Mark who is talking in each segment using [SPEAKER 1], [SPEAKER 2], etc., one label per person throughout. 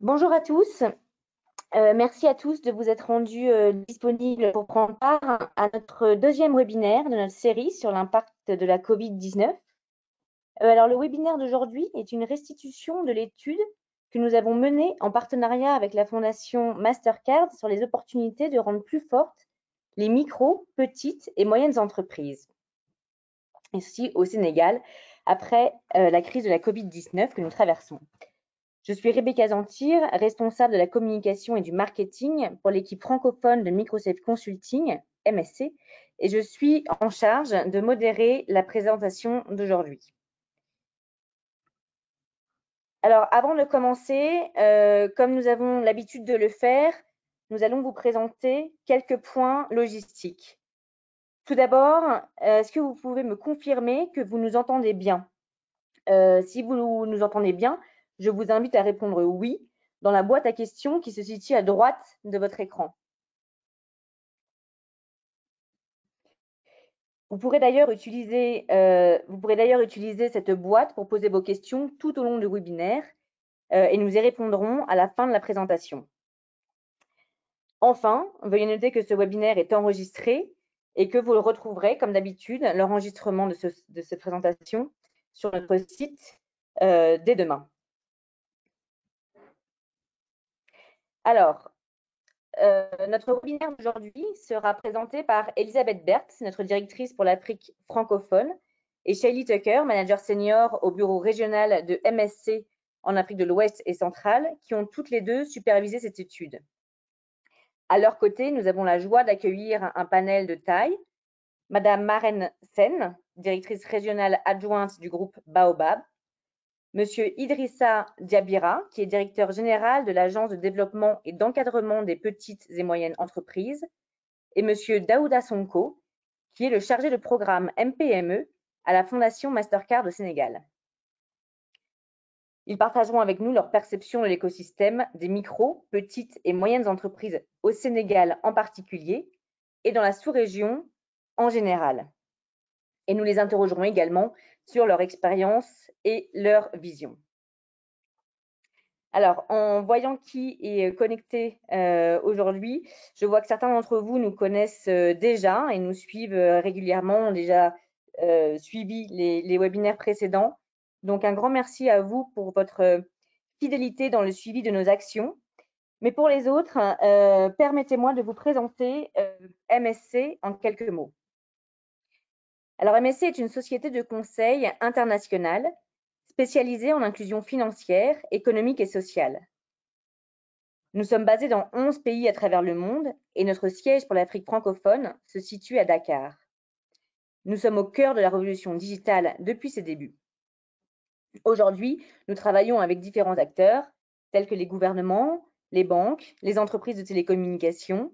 [SPEAKER 1] Bonjour à tous. Merci à tous de vous être rendus disponibles pour prendre part à notre deuxième webinaire de notre série sur l'impact de la Covid-19. Alors, le webinaire d'aujourd'hui est une restitution de l'étude que nous avons menée en partenariat avec la Fondation Mastercard sur les opportunités de rendre plus fortes les micro, petites et moyennes entreprises, ici au Sénégal, après la crise de la Covid-19 que nous traversons. Je suis Rebecca Zantir, responsable de la communication et du marketing pour l'équipe francophone de Microsafe Consulting, MSC, et je suis en charge de modérer la présentation d'aujourd'hui. Alors, avant de commencer, comme nous avons l'habitude de le faire, nous allons vous présenter quelques points logistiques. Tout d'abord, est-ce que vous pouvez me confirmer que vous nous entendez bien? Si vous nous entendez bien, je vous invite à répondre oui dans la boîte à questions qui se situe à droite de votre écran. Vous pourrez d'ailleurs utiliser cette boîte pour poser vos questions tout au long du webinaire et nous y répondrons à la fin de la présentation. Enfin, veuillez noter que ce webinaire est enregistré et que vous retrouverez, comme d'habitude, l'enregistrement de cette présentation sur notre site dès demain. Alors, notre webinaire d'aujourd'hui sera présenté par Elisabeth Berthes, notre directrice pour l'Afrique francophone, et Shaylee Tucker, manager senior au bureau régional de MSC en Afrique de l'Ouest et centrale, qui ont toutes les deux supervisé cette étude. À leur côté, nous avons la joie d'accueillir un panel de taille. Madame Maren Sen, directrice régionale adjointe du groupe Baobab, Monsieur Idrissa Diabira, qui est directeur général de l'Agence de développement et d'encadrement des petites et moyennes entreprises, et Monsieur Daouda Sonko, qui est le chargé de programme MPME à la Fondation Mastercard au Sénégal. Ils partageront avec nous leur perception de l'écosystème des micro, petites et moyennes entreprises au Sénégal en particulier et dans la sous-région en général. Et nous les interrogerons également sur leur expérience et leur vision. Alors, en voyant qui est connecté aujourd'hui, je vois que certains d'entre vous nous connaissent déjà et nous suivent régulièrement, ont déjà suivi les webinaires précédents. Donc, un grand merci à vous pour votre fidélité dans le suivi de nos actions. Mais pour les autres, permettez-moi de vous présenter MSC en quelques mots. Alors, MSC est une société de conseil internationale spécialisée en inclusion financière, économique et sociale. Nous sommes basés dans 11 pays à travers le monde et notre siège pour l'Afrique francophone se situe à Dakar. Nous sommes au cœur de la révolution digitale depuis ses débuts. Aujourd'hui, nous travaillons avec différents acteurs tels que les gouvernements, les banques, les entreprises de télécommunications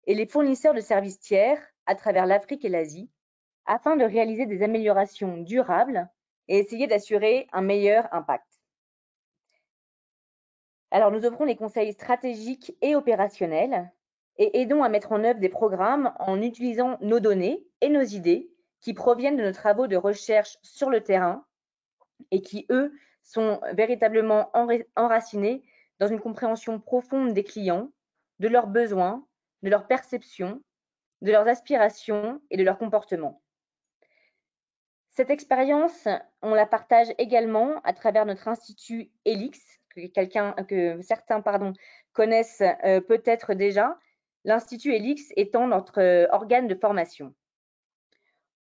[SPEAKER 1] et les fournisseurs de services tiers à travers l'Afrique et l'Asie afin de réaliser des améliorations durables et essayer d'assurer un meilleur impact. Alors, nous offrons les conseils stratégiques et opérationnels et aidons à mettre en œuvre des programmes en utilisant nos données et nos idées qui proviennent de nos travaux de recherche sur le terrain et qui, eux, sont véritablement enracinés dans une compréhension profonde des clients, de leurs besoins, de leurs perceptions, de leurs aspirations et de leurs comportements. Cette expérience, on la partage également à travers notre institut ELIX, que certains connaissent peut-être déjà, l'Institut ELIX étant notre organe de formation.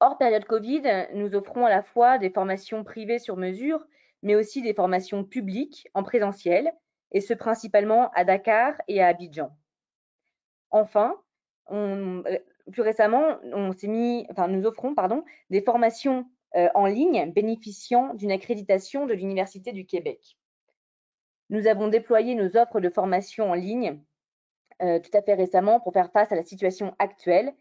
[SPEAKER 1] Hors période Covid, nous offrons à la fois des formations privées sur mesure, mais aussi des formations publiques en présentiel, et ce principalement à Dakar et à Abidjan. Enfin, plus récemment, nous offrons des formations en ligne bénéficiant d'une accréditation de l'Université du Québec. Nous avons déployé nos offres de formation en ligne tout à fait récemment pour faire face à la situation actuelle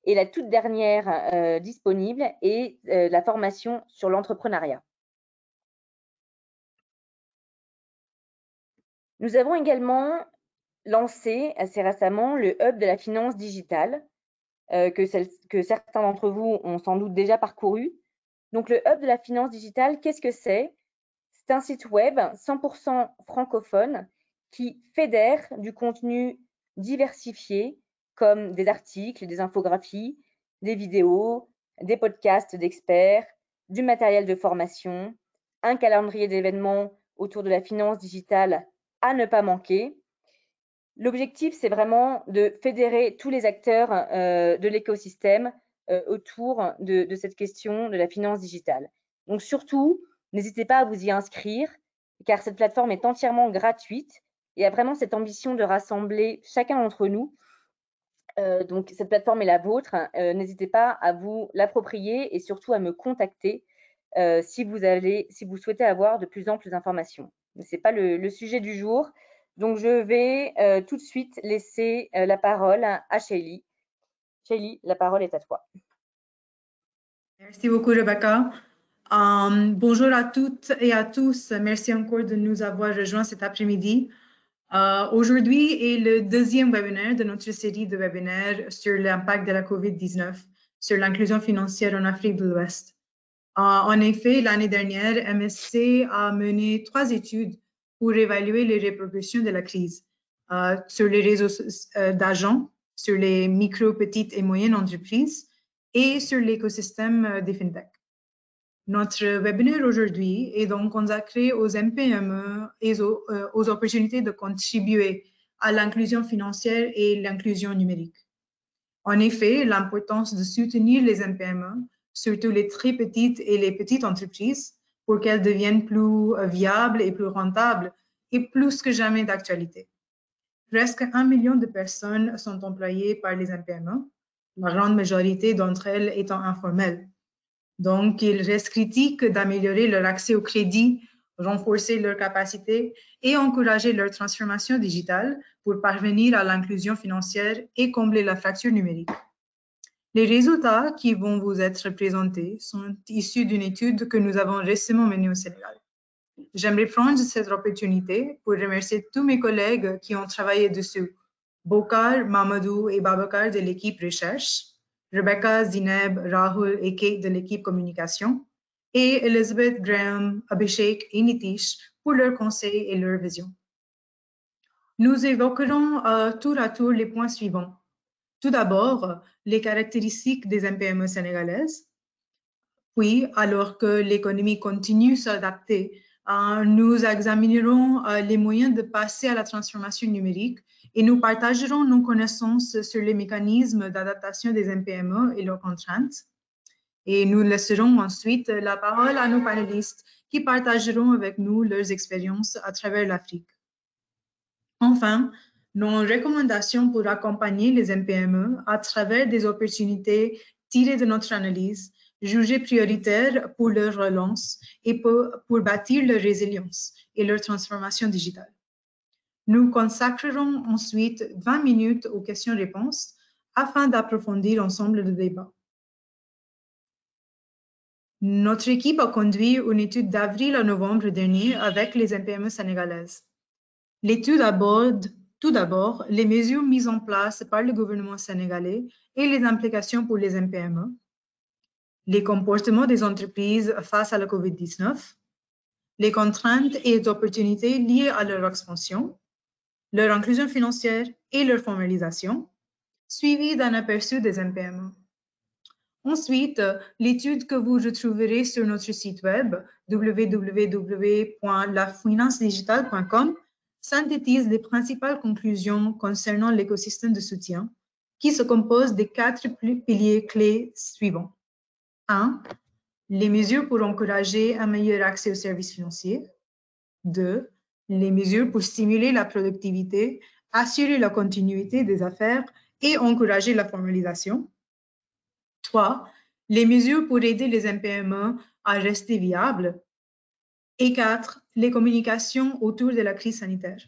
[SPEAKER 1] et la toute dernière disponible est la formation sur l'entrepreneuriat. Nous avons également lancé assez récemment le Hub de la finance digitale que certains d'entre vous ont sans doute déjà parcouru. Donc, le Hub de la finance digitale, qu'est-ce que c'est? C'est un site web 100% francophone qui fédère du contenu diversifié comme des articles, des infographies, des vidéos, des podcasts d'experts, du matériel de formation, un calendrier d'événements autour de la finance digitale à ne pas manquer. L'objectif, c'est vraiment de fédérer tous les acteurs de l'écosystème autour de cette question de la finance digitale. Donc surtout, n'hésitez pas à vous y inscrire, car cette plateforme est entièrement gratuite et a vraiment cette ambition de rassembler chacun d'entre nous. Donc cette plateforme est la vôtre. N'hésitez pas à vous l'approprier et surtout à me contacter si vous souhaitez avoir de plus amples informations. Mais ce n'est pas le sujet du jour. Donc, je vais tout de suite laisser la parole à Shaylee. Shaylee, la parole est à toi.
[SPEAKER 2] Merci beaucoup, Rebecca. Bonjour à toutes et à tous. Merci encore de nous avoir rejoints cet après-midi. Aujourd'hui est le deuxième webinaire de notre série de webinaires sur l'impact de la COVID-19 sur l'inclusion financière en Afrique de l'Ouest. En effet, l'année dernière, MSC a mené 3 études pour évaluer les répercussions de la crise sur les réseaux d'agents, sur les micro, petites et moyennes entreprises et sur l'écosystème des FinTech. Notre webinaire aujourd'hui est donc consacré aux MPME et aux opportunités de contribuer à l'inclusion financière et l'inclusion numérique. En effet, l'importance de soutenir les MPME, surtout les très petites et les petites entreprises, pour qu'elles deviennent plus viables et plus rentables, est plus que jamais d'actualité. Presque 1 million de personnes sont employées par les MPME, la grande majorité d'entre elles étant informelles. Donc, il reste critique d'améliorer leur accès au crédit, renforcer leurs capacités et encourager leur transformation digitale pour parvenir à l'inclusion financière et combler la fracture numérique. Les résultats qui vont vous être présentés sont issus d'une étude que nous avons récemment menée au Sénégal. J'aimerais prendre cette opportunité pour remercier tous mes collègues qui ont travaillé dessus, Bokar, Mamadou et Babacar de l'équipe recherche, Rebecca, Zineb, Rahul et Kate de l'équipe communication, et Elizabeth, Graham, Abhishek et Nitish pour leurs conseils et leur vision. Nous évoquerons tour à tour les points suivants. Tout d'abord, les caractéristiques des MPME sénégalaises. Puis, alors que l'économie continue à s'adapter, nous examinerons les moyens de passer à la transformation numérique et nous partagerons nos connaissances sur les mécanismes d'adaptation des MPME et leurs contraintes. Et nous laisserons ensuite la parole à nos panélistes qui partageront avec nous leurs expériences à travers l'Afrique. Enfin, nos recommandations pour accompagner les MPME à travers des opportunités tirées de notre analyse, jugées prioritaires pour leur relance et pour bâtir leur résilience et leur transformation digitale. Nous consacrerons ensuite 20 minutes aux questions-réponses afin d'approfondir ensemble le débat. Notre équipe a conduit une étude d'avril à novembre dernier avec les MPME sénégalaises. L'étude aborde tout d'abord les mesures mises en place par le gouvernement sénégalais et les implications pour les MPME, les comportements des entreprises face à la COVID-19, les contraintes et les opportunités liées à leur expansion, leur inclusion financière et leur formalisation, suivi d'un aperçu des MPME. Ensuite, l'étude que vous retrouverez sur notre site web www.lafinancedigitale.com synthétise les principales conclusions concernant l'écosystème de soutien qui se compose des 4 piliers clés suivants. 1. Les mesures pour encourager un meilleur accès aux services financiers. 2. Les mesures pour stimuler la productivité, assurer la continuité des affaires et encourager la formalisation. 3. Les mesures pour aider les MPME à rester viables. Et 4. Les communications autour de la crise sanitaire.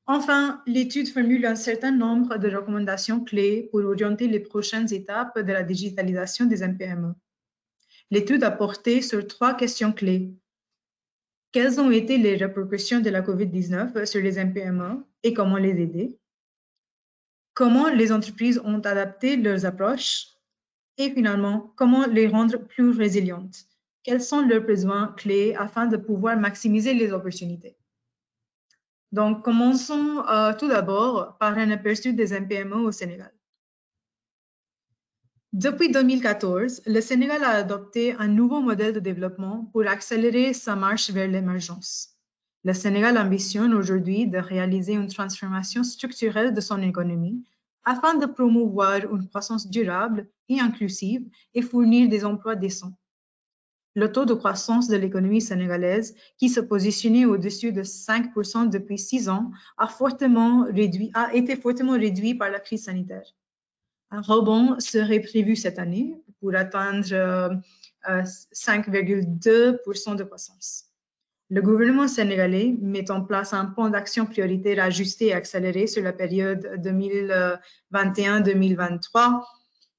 [SPEAKER 2] Enfin, l'étude formule un certain nombre de recommandations clés pour orienter les prochaines étapes de la digitalisation des MPME. L'étude a porté sur 3 questions clés. Quelles ont été les répercussions de la COVID-19 sur les MPME et comment les aider? Comment les entreprises ont adapté leurs approches? Et finalement, comment les rendre plus résilientes? Quels sont leurs besoins clés afin de pouvoir maximiser les opportunités? Donc, commençons tout d'abord par un aperçu des MPME au Sénégal. Depuis 2014, le Sénégal a adopté un nouveau modèle de développement pour accélérer sa marche vers l'émergence. Le Sénégal ambitionne aujourd'hui de réaliser une transformation structurelle de son économie afin de promouvoir une croissance durable et inclusive et fournir des emplois décents. Le taux de croissance de l'économie sénégalaise, qui se positionnait au-dessus de 5% depuis 6 ans, a été fortement réduit par la crise sanitaire. Un rebond serait prévu cette année pour atteindre 5,2% de croissance. Le gouvernement sénégalais met en place un plan d'action prioritaire ajusté et accéléré sur la période 2021-2023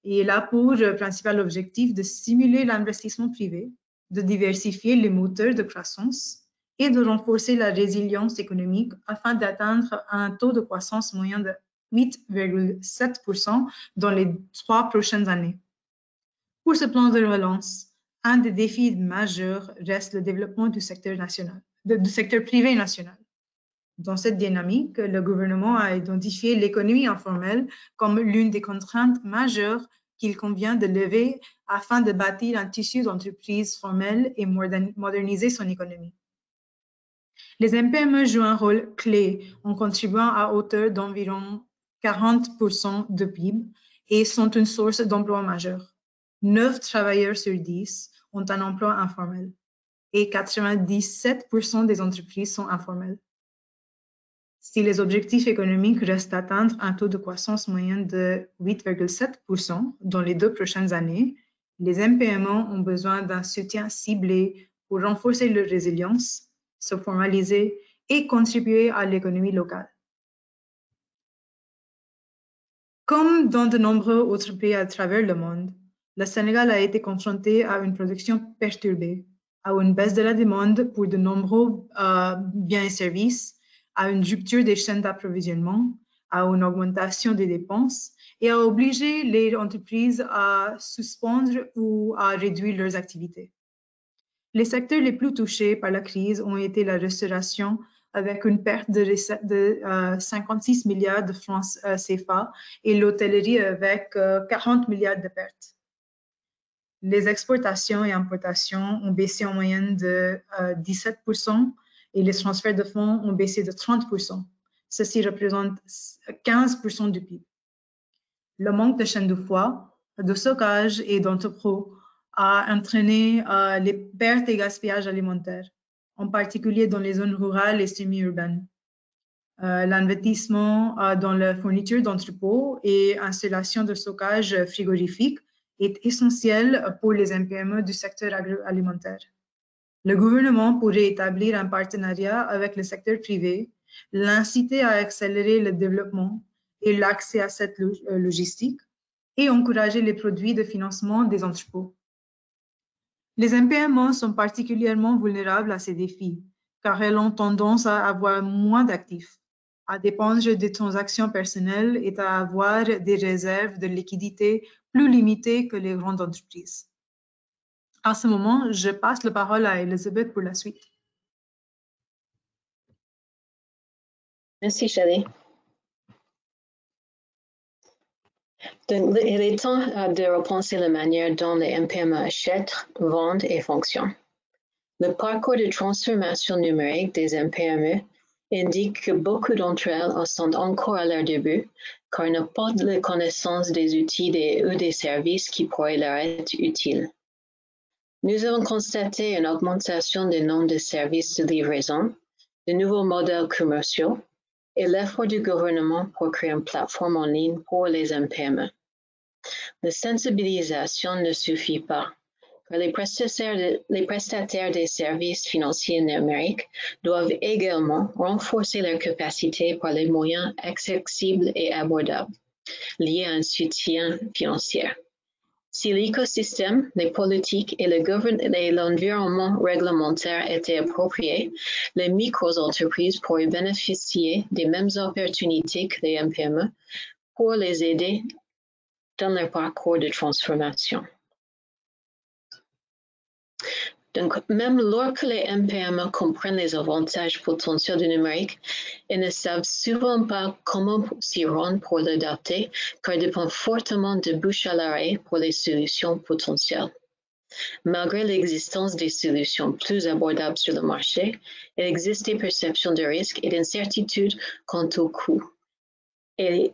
[SPEAKER 2] et il a pour principal objectif de stimuler l'investissement privé, de diversifier les moteurs de croissance et de renforcer la résilience économique afin d'atteindre un taux de croissance moyen de 8,7% dans les 3 prochaines années. Pour ce plan de relance, un des défis majeurs reste le développement du secteur privé national. Dans cette dynamique, le gouvernement a identifié l'économie informelle comme l'une des contraintes majeures qu'il convient de lever afin de bâtir un tissu d'entreprises formelles et moderniser son économie. Les MPME jouent un rôle clé en contribuant à hauteur d'environ 40% de PIB et sont une source d'emploi majeure. 9 travailleurs sur 10 ont un emploi informel et 97% des entreprises sont informelles. Si les objectifs économiques restent d'atteindre un taux de croissance moyen de 8,7% dans les 2 prochaines années, les MPME ont besoin d'un soutien ciblé pour renforcer leur résilience, se formaliser et contribuer à l'économie locale. Comme dans de nombreux autres pays à travers le monde, le Sénégal a été confronté à une production perturbée, à une baisse de la demande pour de nombreux biens et services, à une rupture des chaînes d'approvisionnement, à une augmentation des dépenses et à obliger les entreprises à suspendre ou à réduire leurs activités. Les secteurs les plus touchés par la crise ont été la restauration avec une perte de 56 milliards de francs CFA et l'hôtellerie avec 40 milliards de pertes. Les exportations et importations ont baissé en moyenne de 17% et les transferts de fonds ont baissé de 30%. Ceci représente 15% du PIB. Le manque de chaînes de froid, de stockage et d'entrepôts a entraîné les pertes et gaspillages alimentaires, en particulier dans les zones rurales et semi-urbaines. L'investissement dans la fourniture d'entrepôts et installation de stockage frigorifique est essentiel pour les MPME du secteur agroalimentaire. Le gouvernement pourrait établir un partenariat avec le secteur privé, l'inciter à accélérer le développement et l'accès à cette logistique et encourager les produits de financement des entrepôts. Les MPME sont particulièrement vulnérables à ces défis car elles ont tendance à avoir moins d'actifs, à dépendre des transactions personnelles et à avoir des réserves de liquidité plus limitées que les grandes entreprises. À ce moment, je passe la parole à Elisabeth pour la suite.
[SPEAKER 3] Merci, Shelley. Il est temps de repenser la manière dont les MPME achètent, vendent et fonctionnent. Le parcours de transformation numérique des MPME indique que beaucoup d'entre elles sont encore à leur début, car elles n'ont pas de connaissance des outils ou des services qui pourraient leur être utiles. Nous avons constaté une augmentation du nombre de services de livraison, de nouveaux modèles commerciaux et l'effort du gouvernement pour créer une plateforme en ligne pour les MPME. La sensibilisation ne suffit pas, car les prestataires des services financiers numériques doivent également renforcer leur capacité par les moyens accessibles et abordables liés à un soutien financier. Si l'écosystème, les politiques et l'environnement réglementaire étaient appropriés, les micro-entreprises pourraient bénéficier des mêmes opportunités que les MPME pour les aider dans leur parcours de transformation. Donc, même lorsque les MPME comprennent les avantages potentiels du numérique, ils ne savent souvent pas comment s'y rendre pour l'adapter, car ils dépendent fortement de bouche à l'oreille pour les solutions potentielles. Malgré l'existence des solutions plus abordables sur le marché, il existe des perceptions de risque et d'incertitude quant au coût et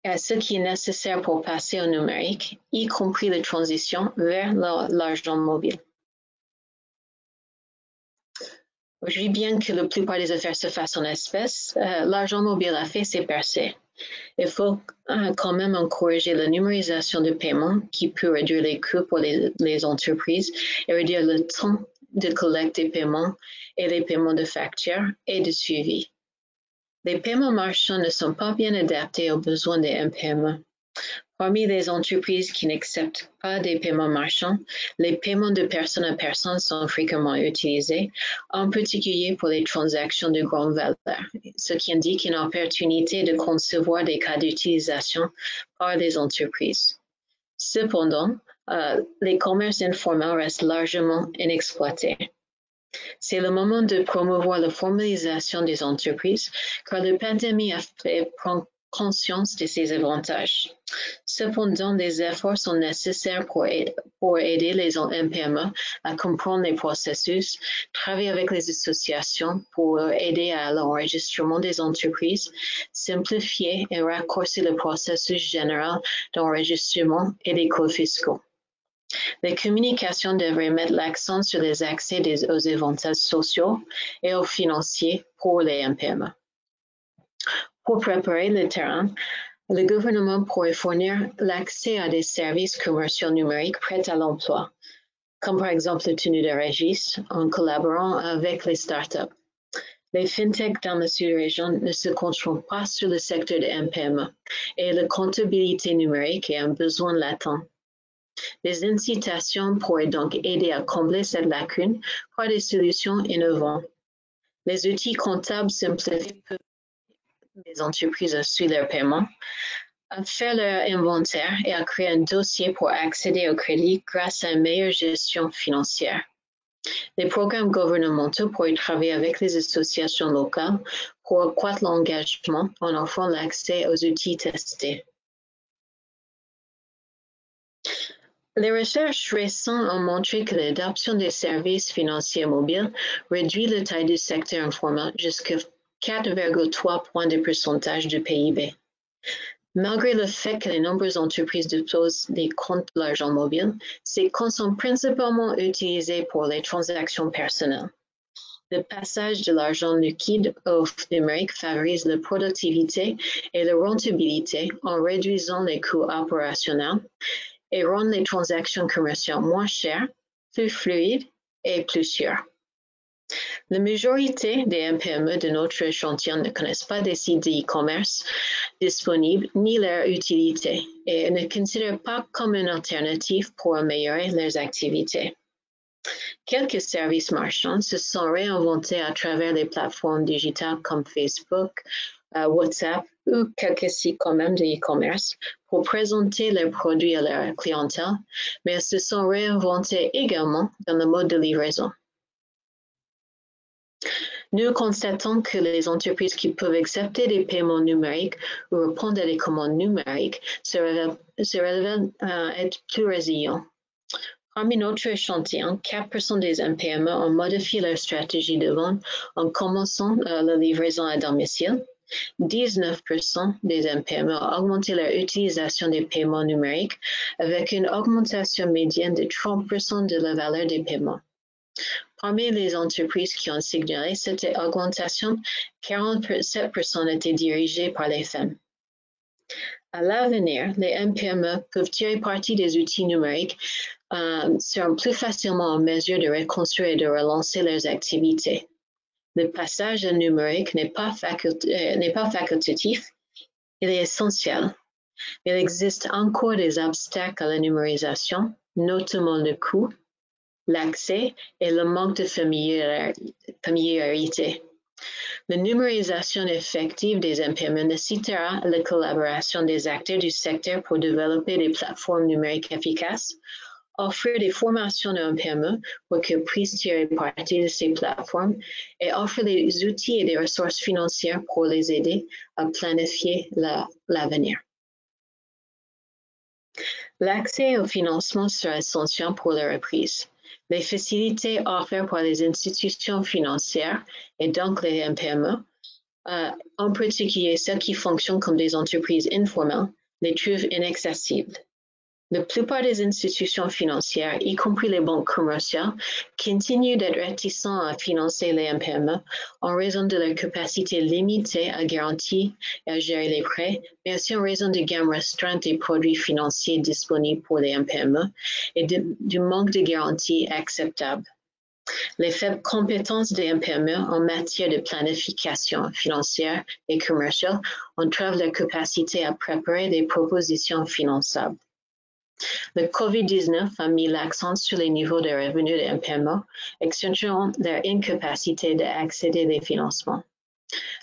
[SPEAKER 3] à ce qui est nécessaire pour passer au numérique, y compris la transition vers l'argent mobile. Aujourd'hui, bien que la plupart des affaires se fassent en espèces, l'argent mobile a fait ses percées. Il faut quand même encourager la numérisation de paiement qui peut réduire les coûts pour les entreprises et réduire le temps de collecte des paiements et les paiements de factures et de suivi. Les paiements marchands ne sont pas bien adaptés aux besoins des MPME. Parmi les entreprises qui n'acceptent pas des paiements marchands, les paiements de personne à personne sont fréquemment utilisés, en particulier pour les transactions de grande valeur, ce qui indique une opportunité de concevoir des cas d'utilisation par les entreprises. Cependant, les commerces informels restent largement inexploités. C'est le moment de promouvoir la formalisation des entreprises, car la pandémie a fait prendre conscience de ces avantages. Cependant, des efforts sont nécessaires pour aider les MPME à comprendre les processus, travailler avec les associations pour aider à l'enregistrement des entreprises, simplifier et raccourcir le processus général d'enregistrement et des codes fiscaux. Les communications devraient mettre l'accent sur les accès aux avantages sociaux et aux financiers pour les MPME. Pour préparer le terrain, le gouvernement pourrait fournir l'accès à des services commerciaux numériques prêts à l'emploi, comme par exemple la tenue de registre, en collaborant avec les startups. Les fintechs dans la sous-région ne se concentrent pas sur le secteur de MPME et la comptabilité numérique est un besoin latent. Les incitations pourraient donc aider à combler cette lacune par des solutions innovantes. Les outils comptables simplifient les entreprises à suivre leurs paiements, à faire leur inventaire et à créer un dossier pour accéder au crédit grâce à une meilleure gestion financière. Les programmes gouvernementaux pourraient travailler avec les associations locales pour accroître l'engagement en offrant l'accès aux outils testés. Les recherches récentes ont montré que l'adoption des services financiers mobiles réduit la taille du secteur informel jusqu'à 4,3 points de pourcentage du PIB. Malgré le fait que les nombreuses entreprises disposent des comptes d'argent mobile, ces comptes sont principalement utilisés pour les transactions personnelles. Le passage de l'argent liquide au numérique favorise la productivité et la rentabilité en réduisant les coûts opérationnels et rend les transactions commerciales moins chères, plus fluides et plus sûres. La majorité des MPME de notre échantillon ne connaissent pas des sites d'e-commerce disponibles ni leur utilité et ne considèrent pas comme une alternative pour améliorer leurs activités. Quelques services marchands se sont réinventés à travers les plateformes digitales comme Facebook, WhatsApp ou quelques sites quand même de e-commerce pour présenter leurs produits à leur clientèle, mais elles se sont réinventés également dans le mode de livraison. Nous constatons que les entreprises qui peuvent accepter des paiements numériques ou répondre à des commandes numériques se révèlent être plus résilients. Parmi notre échantillon, 4% des MPME ont modifié leur stratégie de vente en commençant la livraison à domicile. 19% des MPME ont augmenté leur utilisation des paiements numériques avec une augmentation médiane de 30% de la valeur des paiements. Parmi les entreprises qui ont signalé cette augmentation, 47% étaient dirigées par les femmes. À l'avenir, les MPME peuvent tirer parti des outils numériques, seront plus facilement en mesure de reconstruire et de relancer leurs activités. Le passage au numérique n'est pas facultatif, il est essentiel. Il existe encore des obstacles à la numérisation, notamment le coût, l'accès et le manque de familiarité. La numérisation effective des MPME nécessitera la collaboration des acteurs du secteur pour développer des plateformes numériques efficaces, offrir des formations de PME pour qu'ils puissent tirer parti de ces plateformes et offrir des outils et des ressources financières pour les aider à planifier l'avenir. L'accès au financement sera essentiel pour les reprises. Les facilités offertes par les institutions financières et donc les MPME, en particulier celles qui fonctionnent comme des entreprises informelles, les trouvent inaccessibles. La plupart des institutions financières, y compris les banques commerciales, continuent d'être réticents à financer les MPME en raison de leur capacité limitée à garantir et à gérer les prêts, mais aussi en raison de gamme restreinte des produits financiers disponibles pour les MPME et du manque de garanties acceptables. Les faibles compétences des MPME en matière de planification financière et commerciale entravent leur capacité à préparer des propositions finançables. Le COVID-19 a mis l'accent sur les niveaux de revenus des MPME, accentuant leur incapacité d'accéder aux financements.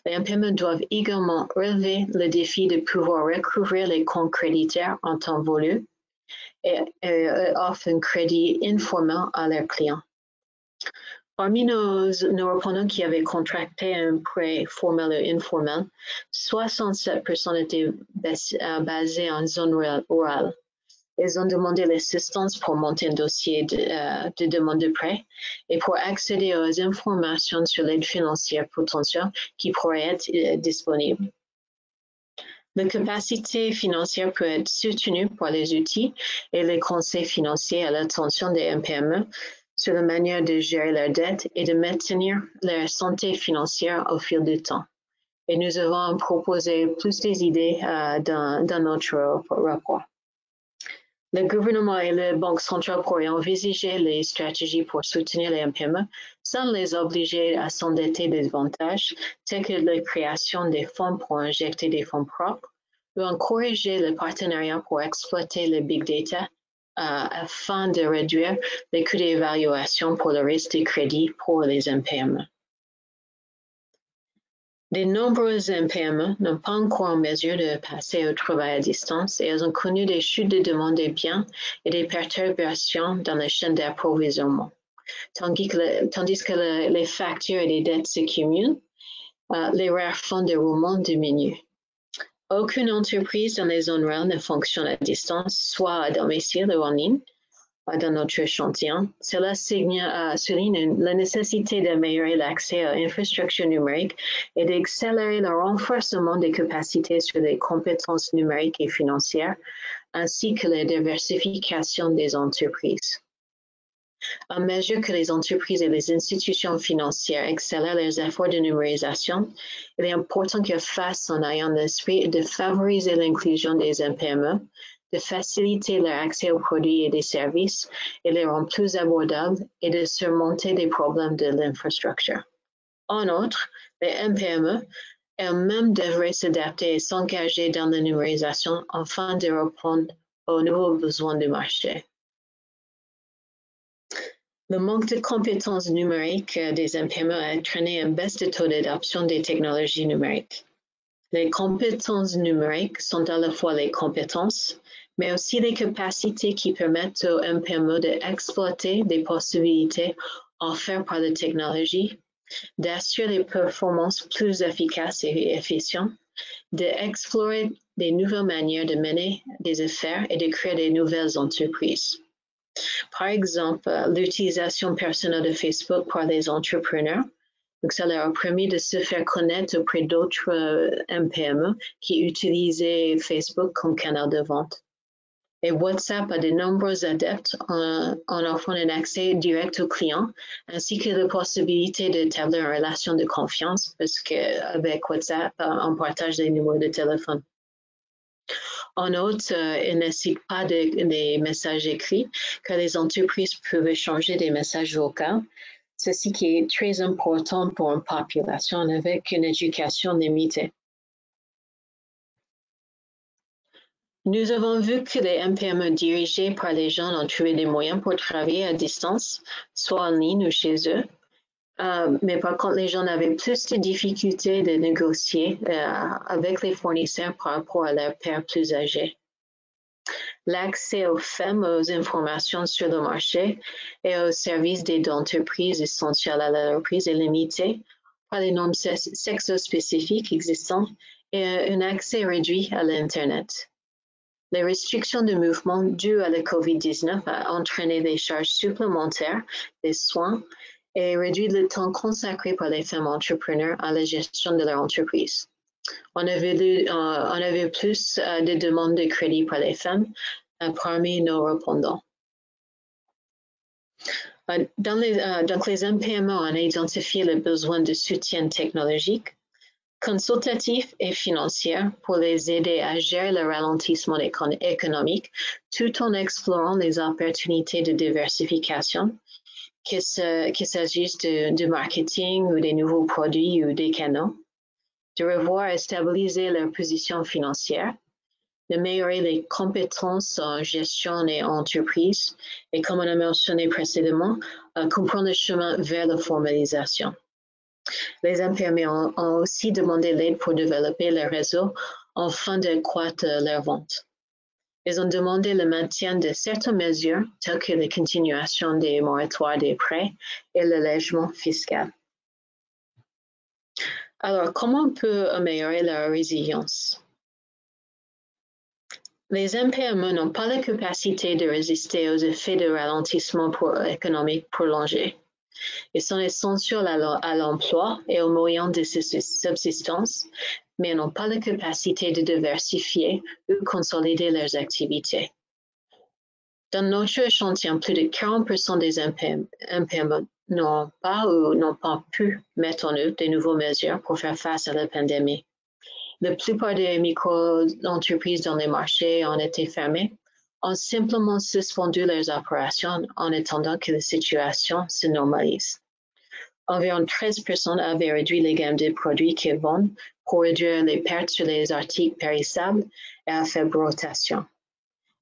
[SPEAKER 3] Les MPME doivent également relever le défi de pouvoir recouvrir les comptes créditaires en temps voulu et offrir un crédit informel à leurs clients. Parmi nos répondants qui avaient contracté un prêt formel ou informel, 67% étaient basés en zone rurale. Ils ont demandé l'assistance pour monter un dossier de demande de prêt et pour accéder aux informations sur l'aide financière potentielle qui pourrait être disponible. La capacité financière peut être soutenue par les outils et les conseils financiers à l'attention des MPME sur la manière de gérer leurs dettes et de maintenir leur santé financière au fil du temps. Et nous avons proposé plus des idées dans notre rapport. Le gouvernement et les banques centrales pourraient envisager les stratégies pour soutenir les MPME sans les obliger à s'endetter davantage, telles que la création des fonds pour injecter des fonds propres ou encourager le partenariat pour exploiter le big data afin de réduire les coûts d'évaluation pour le risque de crédit pour les MPME. De nombreuses MPME n'ont pas encore en mesure de passer au travail à distance et elles ont connu des chutes de demande des biens et des perturbations dans la chaîne d'approvisionnement. Tandis que les factures et les dettes s'accumulent, les rares fonds de roulement diminuent. Aucune entreprise dans les zones rurales ne fonctionne à distance, soit à domicile ou en ligne, dans notre échantillon. Cela souligne la nécessité d'améliorer l'accès à l'infrastructure numérique et d'accélérer le renforcement des capacités sur les compétences numériques et financières, ainsi que la diversification des entreprises. À mesure que les entreprises et les institutions financières accélèrent leurs efforts de numérisation, il est important qu'elles fassent en ayant l'esprit de favoriser l'inclusion des MPME, de faciliter leur accès aux produits et des services et les rendre plus abordables et de surmonter des problèmes de l'infrastructure. En outre, les MPME elles-mêmes devraient s'adapter et s'engager dans la numérisation afin de répondre aux nouveaux besoins du marché. Le manque de compétences numériques des MPME a entraîné une baisse de taux d'adoption des technologies numériques. Les compétences numériques sont à la fois les compétences, mais aussi les capacités qui permettent aux MPME d'exploiter des possibilités offertes par la technologie, d'assurer des performances plus efficaces et efficientes, d'explorer des nouvelles manières de mener des affaires et de créer des nouvelles entreprises. Par exemple, l'utilisation personnelle de Facebook par les entrepreneurs. Donc, ça leur a permis de se faire connaître auprès d'autres MPME qui utilisaient Facebook comme canal de vente. Et WhatsApp a de nombreux adeptes en offrant un accès direct aux clients, ainsi que la possibilité d'établir une relation de confiance, parce qu'avec WhatsApp, on partage des numéros de téléphone. En outre, il ne cite pas des messages écrits, car les entreprises peuvent échanger des messages vocaux, ceci qui est très important pour une population avec une éducation limitée. Nous avons vu que les MPME dirigés par les jeunes ont trouvé des moyens pour travailler à distance, soit en ligne ou chez eux. Mais par contre, les jeunes avaient plus de difficultés de négocier avec les fournisseurs par rapport à leurs pairs plus âgés. l'accès aux femmes aux informations sur le marché et aux services d'aide d'entreprise essentiels à l'entreprise est limité par les normes sexo-spécifiques existantes et un accès réduit à l'Internet. Les restrictions de mouvement dues à la COVID-19 ont entraîné des charges supplémentaires des soins et réduit le temps consacré par les femmes entrepreneurs à la gestion de leur entreprise. On a vu plus de demandes de crédit par les femmes parmi nos répondants. Donc, les MPME ont identifié le besoin de soutien technologique, consultatif et financier pour les aider à gérer le ralentissement économique tout en explorant les opportunités de diversification, qu'il s'agisse de marketing ou des nouveaux produits ou des canaux, de revoir et stabiliser leur position financière, d'améliorer les compétences en gestion et en entreprise, et comme on a mentionné précédemment, comprendre le chemin vers la formalisation. Les MPME ont aussi demandé l'aide pour développer leur réseau afin d'accroître leurs ventes. Ils ont demandé le maintien de certaines mesures, telles que la continuation des moratoires des prêts et l'allègement fiscal. Alors, comment on peut améliorer leur résilience? Les MPME n'ont pas la capacité de résister aux effets de ralentissement économique prolongé. Ils sont essentiels à l'emploi et aux moyens de subsistance, mais n'ont pas la capacité de diversifier ou consolider leurs activités. Dans notre échantillon, plus de 40% des MPME n'ont pas ou n'ont pas pu mettre en œuvre de nouvelles mesures pour faire face à la pandémie. La plupart des micro-entreprises dans les marchés ont été fermées, ont simplement suspendu leurs opérations en attendant que la situation se normalise. Environ 13% avaient réduit les gammes de produits qu'ils vendent pour réduire les pertes sur les articles périssables et à faible rotation.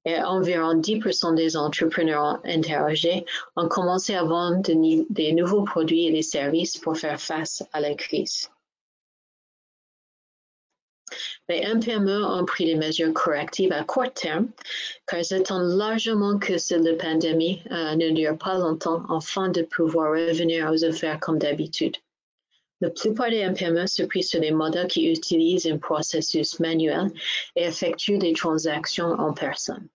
[SPEAKER 3] Et environ 10% des entrepreneurs interrogés ont commencé à vendre des nouveaux produits et des services pour faire face à la crise. Les MPME ont pris des mesures correctives à court terme car ils attendent largement que la pandémie ne dure pas longtemps afin de pouvoir revenir aux affaires comme d'habitude. La plupart des MPME se prient sur des modèles qui utilisent un processus manuel et effectuent des transactions en personne.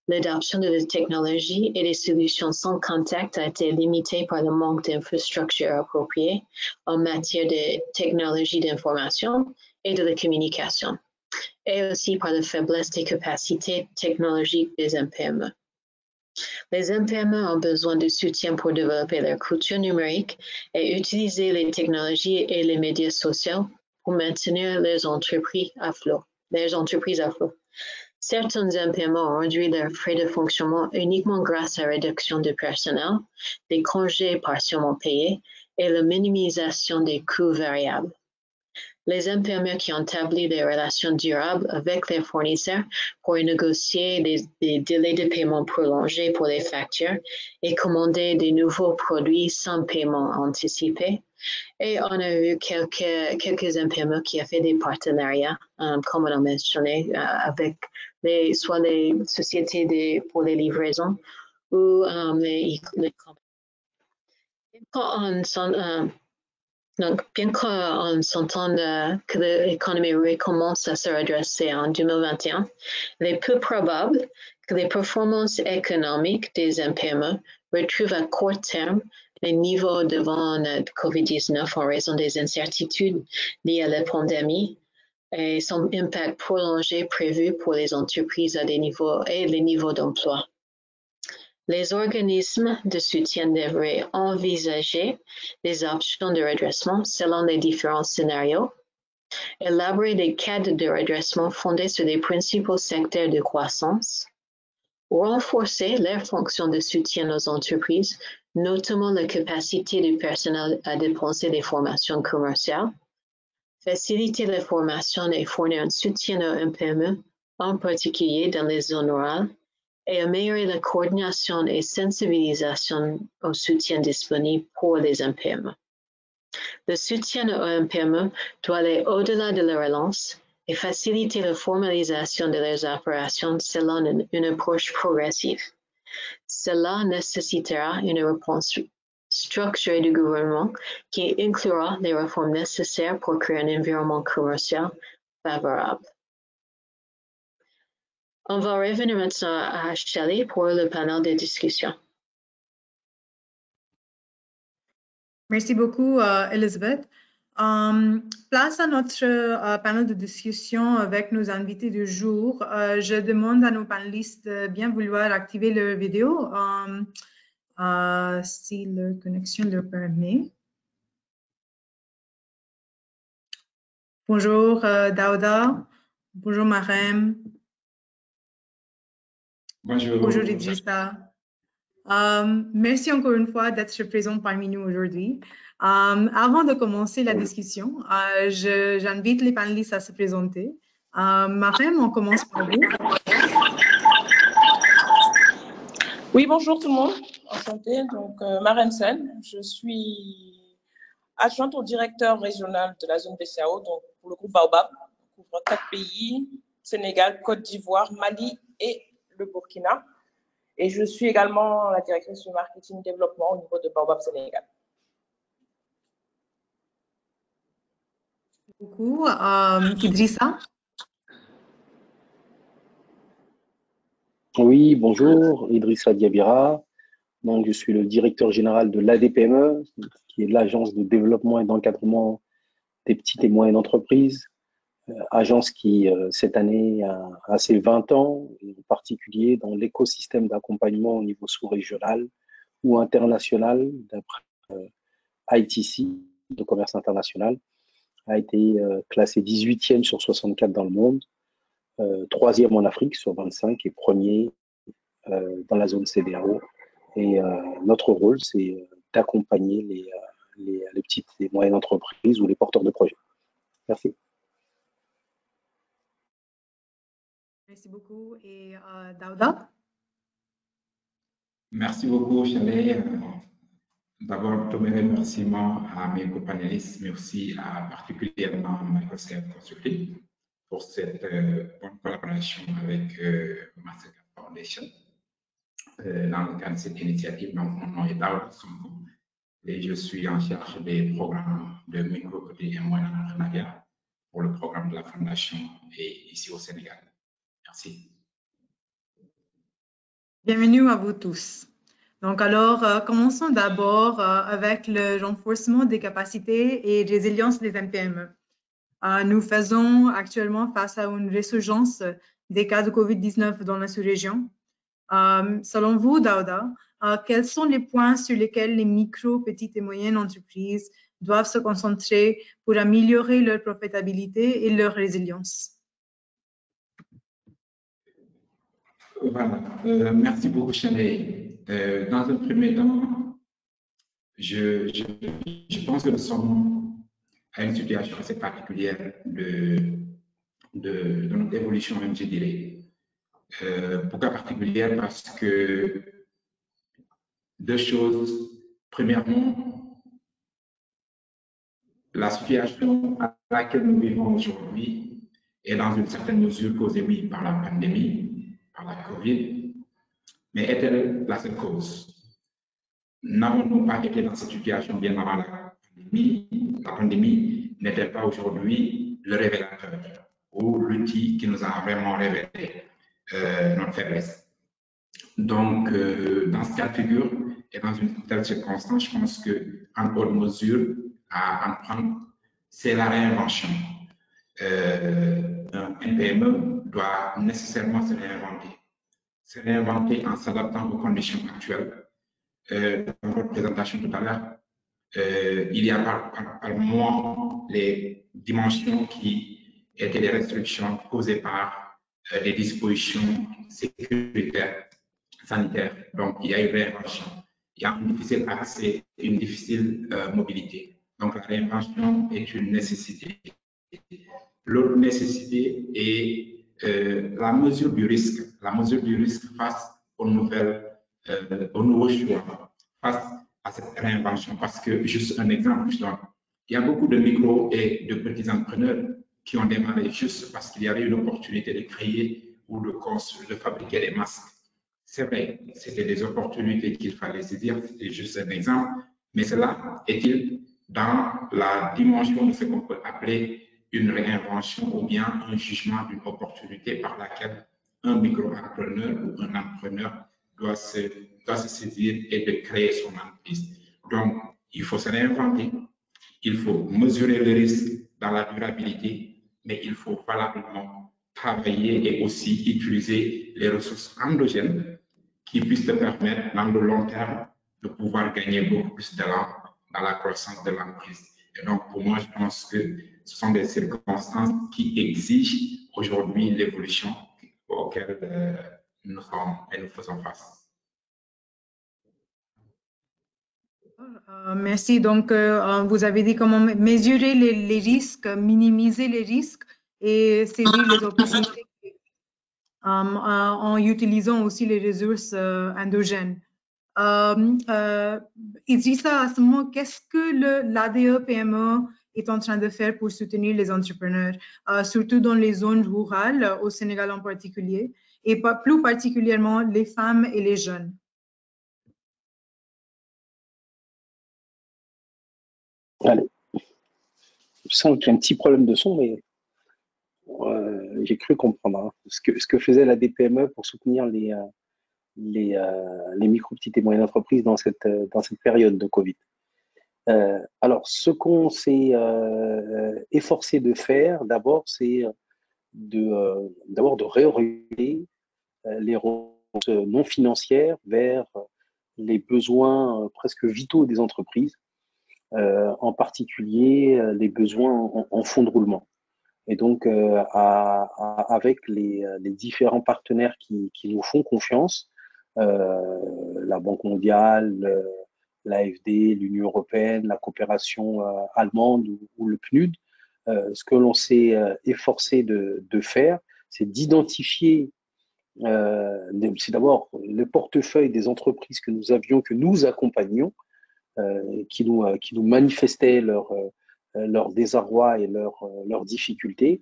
[SPEAKER 3] L'adoption de la technologie et des solutions sans contact a été limitée par le manque d'infrastructures appropriées en matière de technologie d'information et de la communication, et aussi par la faiblesse des capacités technologiques des MPME. Les MPME ont besoin de soutien pour développer leur culture numérique et utiliser les technologies et les médias sociaux pour maintenir leurs entreprises à flot. Certains MPME ont réduit leurs frais de fonctionnement uniquement grâce à la réduction de personnel, des congés partiellement payés et la minimisation des coûts variables. Les MPME qui ont établi des relations durables avec les fournisseurs pour négocier des délais de paiement prolongés pour les factures et commander des nouveaux produits sans paiement anticipé. Et on a eu quelques MPME qui ont fait des partenariats, comme on a mentionné, avec soit les sociétés pour les livraisons ou les compagnies. Donc, bien qu'on s'entende que l'économie recommence à se redresser en 2021, il est peu probable que les performances économiques des MPME retrouvent à court terme les niveaux d'avant la COVID-19 en raison des incertitudes liées à la pandémie et son impact prolongé prévu pour les entreprises à des niveaux et les niveaux d'emploi. Les organismes de soutien devraient envisager des options de redressement selon les différents scénarios, élaborer des cadres de redressement fondés sur les principaux secteurs de croissance, renforcer leurs fonctions de soutien aux entreprises, notamment la capacité du personnel à dépenser des formations commerciales, faciliter la formation et fournir un soutien aux MPME, en particulier dans les zones rurales, et améliorer la coordination et sensibilisation au soutien disponible pour les MPME. Le soutien aux MPME doit aller au-delà de la relance et faciliter la formalisation de leurs opérations selon une approche progressive. Cela nécessitera une réponse structurée du gouvernement qui inclura les réformes nécessaires pour créer un environnement commercial favorable. On va revenir maintenant à Shelley pour le panel de discussion.
[SPEAKER 2] Merci beaucoup, Elisabeth. Place à notre panel de discussion avec nos invités du jour. Je demande à nos panélistes de bien vouloir activer leur vidéo si leur connexion le permet. Bonjour, Daouda. Bonjour, Marem.
[SPEAKER 4] Bonjour.
[SPEAKER 2] Bonjour, Idrissa. Merci encore une fois d'être présent parmi nous aujourd'hui. Avant de commencer la discussion, j'invite les panélistes à se présenter. Marem, on commence par vous.
[SPEAKER 5] Oui, bonjour tout le monde. Enchantée. Donc, Marem Sen, je suis adjointe au directeur régional de la zone BCAO, donc pour le groupe Baobab. On couvre 4 pays, Sénégal, Côte d'Ivoire, Mali et le Burkina. Et je suis également la directrice du marketing développement au niveau de Baobab Sénégal.
[SPEAKER 2] Merci beaucoup. Idrissa.
[SPEAKER 6] Oui, bonjour, Idrissa Diabira. Donc, je suis le directeur général de l'ADPME, qui est l'agence de développement et d'encadrement des petites et moyennes entreprises. Agence qui, cette année, a ses 20 ans, et en particulier dans l'écosystème d'accompagnement au niveau sous-régional ou international, d'après ITC, de commerce international, a été classé 18e sur 64 dans le monde, 3e en Afrique sur 25 et 1er dans la zone CEDEAO. Et notre rôle, c'est d'accompagner les petites et moyennes entreprises ou les porteurs de projets. Merci.
[SPEAKER 2] Merci beaucoup. Et Daouda?
[SPEAKER 4] Merci beaucoup, Shelley. D'abord, tous mes remerciements à mes co-panélistes, mais aussi particulièrement à Microsoft Consulting pour cette bonne collaboration avec Mastercard Foundation. Dans le cadre de cette initiative, mon nom est Daouda Sonko et je suis en charge des programmes de micro, et moyen entrepreneuriat pour le programme de la Fondation et ici au Sénégal. Merci.
[SPEAKER 2] Bienvenue à vous tous. Donc, alors, commençons d'abord avec le renforcement des capacités et résilience des MPME. Nous faisons actuellement face à une résurgence des cas de COVID-19 dans la sous-région. Selon vous, Daouda, quels sont les points sur lesquels les micro, petites et moyennes entreprises doivent se concentrer pour améliorer leur profitabilité et leur résilience?
[SPEAKER 4] Voilà, merci beaucoup, Shelley. Dans un premier temps, je pense que nous sommes à une situation assez particulière de notre évolution, même, je dirais. Pourquoi particulière? Parce que deux choses. Premièrement, la situation à laquelle nous vivons aujourd'hui est dans une certaine mesure causée, oui, par la pandémie, par la COVID, mais est-elle la seule cause? N'avons-nous pas été dans cette situation bien avant la pandémie? La pandémie n'est-elle pas aujourd'hui le révélateur ou l'outil qui nous a vraiment révélé notre faiblesse? Donc, dans ce cas de figure et dans une telle circonstance, je pense qu'en haute mesure à en prendre, c'est la réinvention. Un PME doit nécessairement se réinventer en s'adaptant aux conditions actuelles. Dans votre présentation tout à l'heure, il y a par moment les dimensions qui étaient les restrictions causées par les dispositions sécuritaires, sanitaires. Donc, il y a une réinvention. Il y a un difficile accès, une difficile mobilité. Donc, la réinvention est une nécessité. L'autre nécessité est la mesure du risque face aux nouveaux choix, face à cette réinvention. Parce que, juste un exemple, il y a beaucoup de micro et de petits entrepreneurs qui ont démarré juste parce qu'il y avait une opportunité de créer ou de fabriquer des masques. C'est vrai, c'était des opportunités qu'il fallait saisir, c'était juste un exemple, mais cela est-il dans la dimension de ce qu'on peut appeler une réinvention ou bien un jugement d'une opportunité par laquelle un micro-entrepreneur ou un entrepreneur doit se saisir et de créer son entreprise. Donc, il faut se réinventer, il faut mesurer le risque dans la durabilité, mais il faut valablement travailler et aussi utiliser les ressources endogènes qui puissent te permettre dans le long terme de pouvoir gagner beaucoup plus d'argent dans la croissance de l'entreprise. Et donc, pour moi, je pense que ce sont des circonstances qui exigent aujourd'hui l'évolution auquel nous faisons face.
[SPEAKER 2] Merci. Donc, vous avez dit comment mesurer les risques, minimiser les risques et saisir les opportunités en utilisant aussi les ressources endogènes. Idrissa, à ce moment, qu'est-ce que l'ADE PME est en train de faire pour soutenir les entrepreneurs, surtout dans les zones rurales, au Sénégal en particulier, et plus particulièrement les femmes et les jeunes?
[SPEAKER 6] Allez. Je sens qu'il y a un petit problème de son, mais j'ai cru comprendre hein, ce que faisait la DPME pour soutenir les micro, petites et moyennes entreprises dans cette période de Covid. Alors, ce qu'on s'est efforcé de faire, d'abord, c'est d'abord de réorienter les ressources non financières vers les besoins presque vitaux des entreprises, en particulier les besoins en fonds de roulement. Et donc, avec les différents partenaires qui nous font confiance, la Banque mondiale, l'AFD, l'Union européenne, la coopération allemande ou le PNUD, ce que l'on s'est efforcé de faire, c'est d'identifier, c'est d'abord le portefeuille des entreprises que nous avions, que nous accompagnions, qui nous manifestaient leur désarroi et leurs difficultés,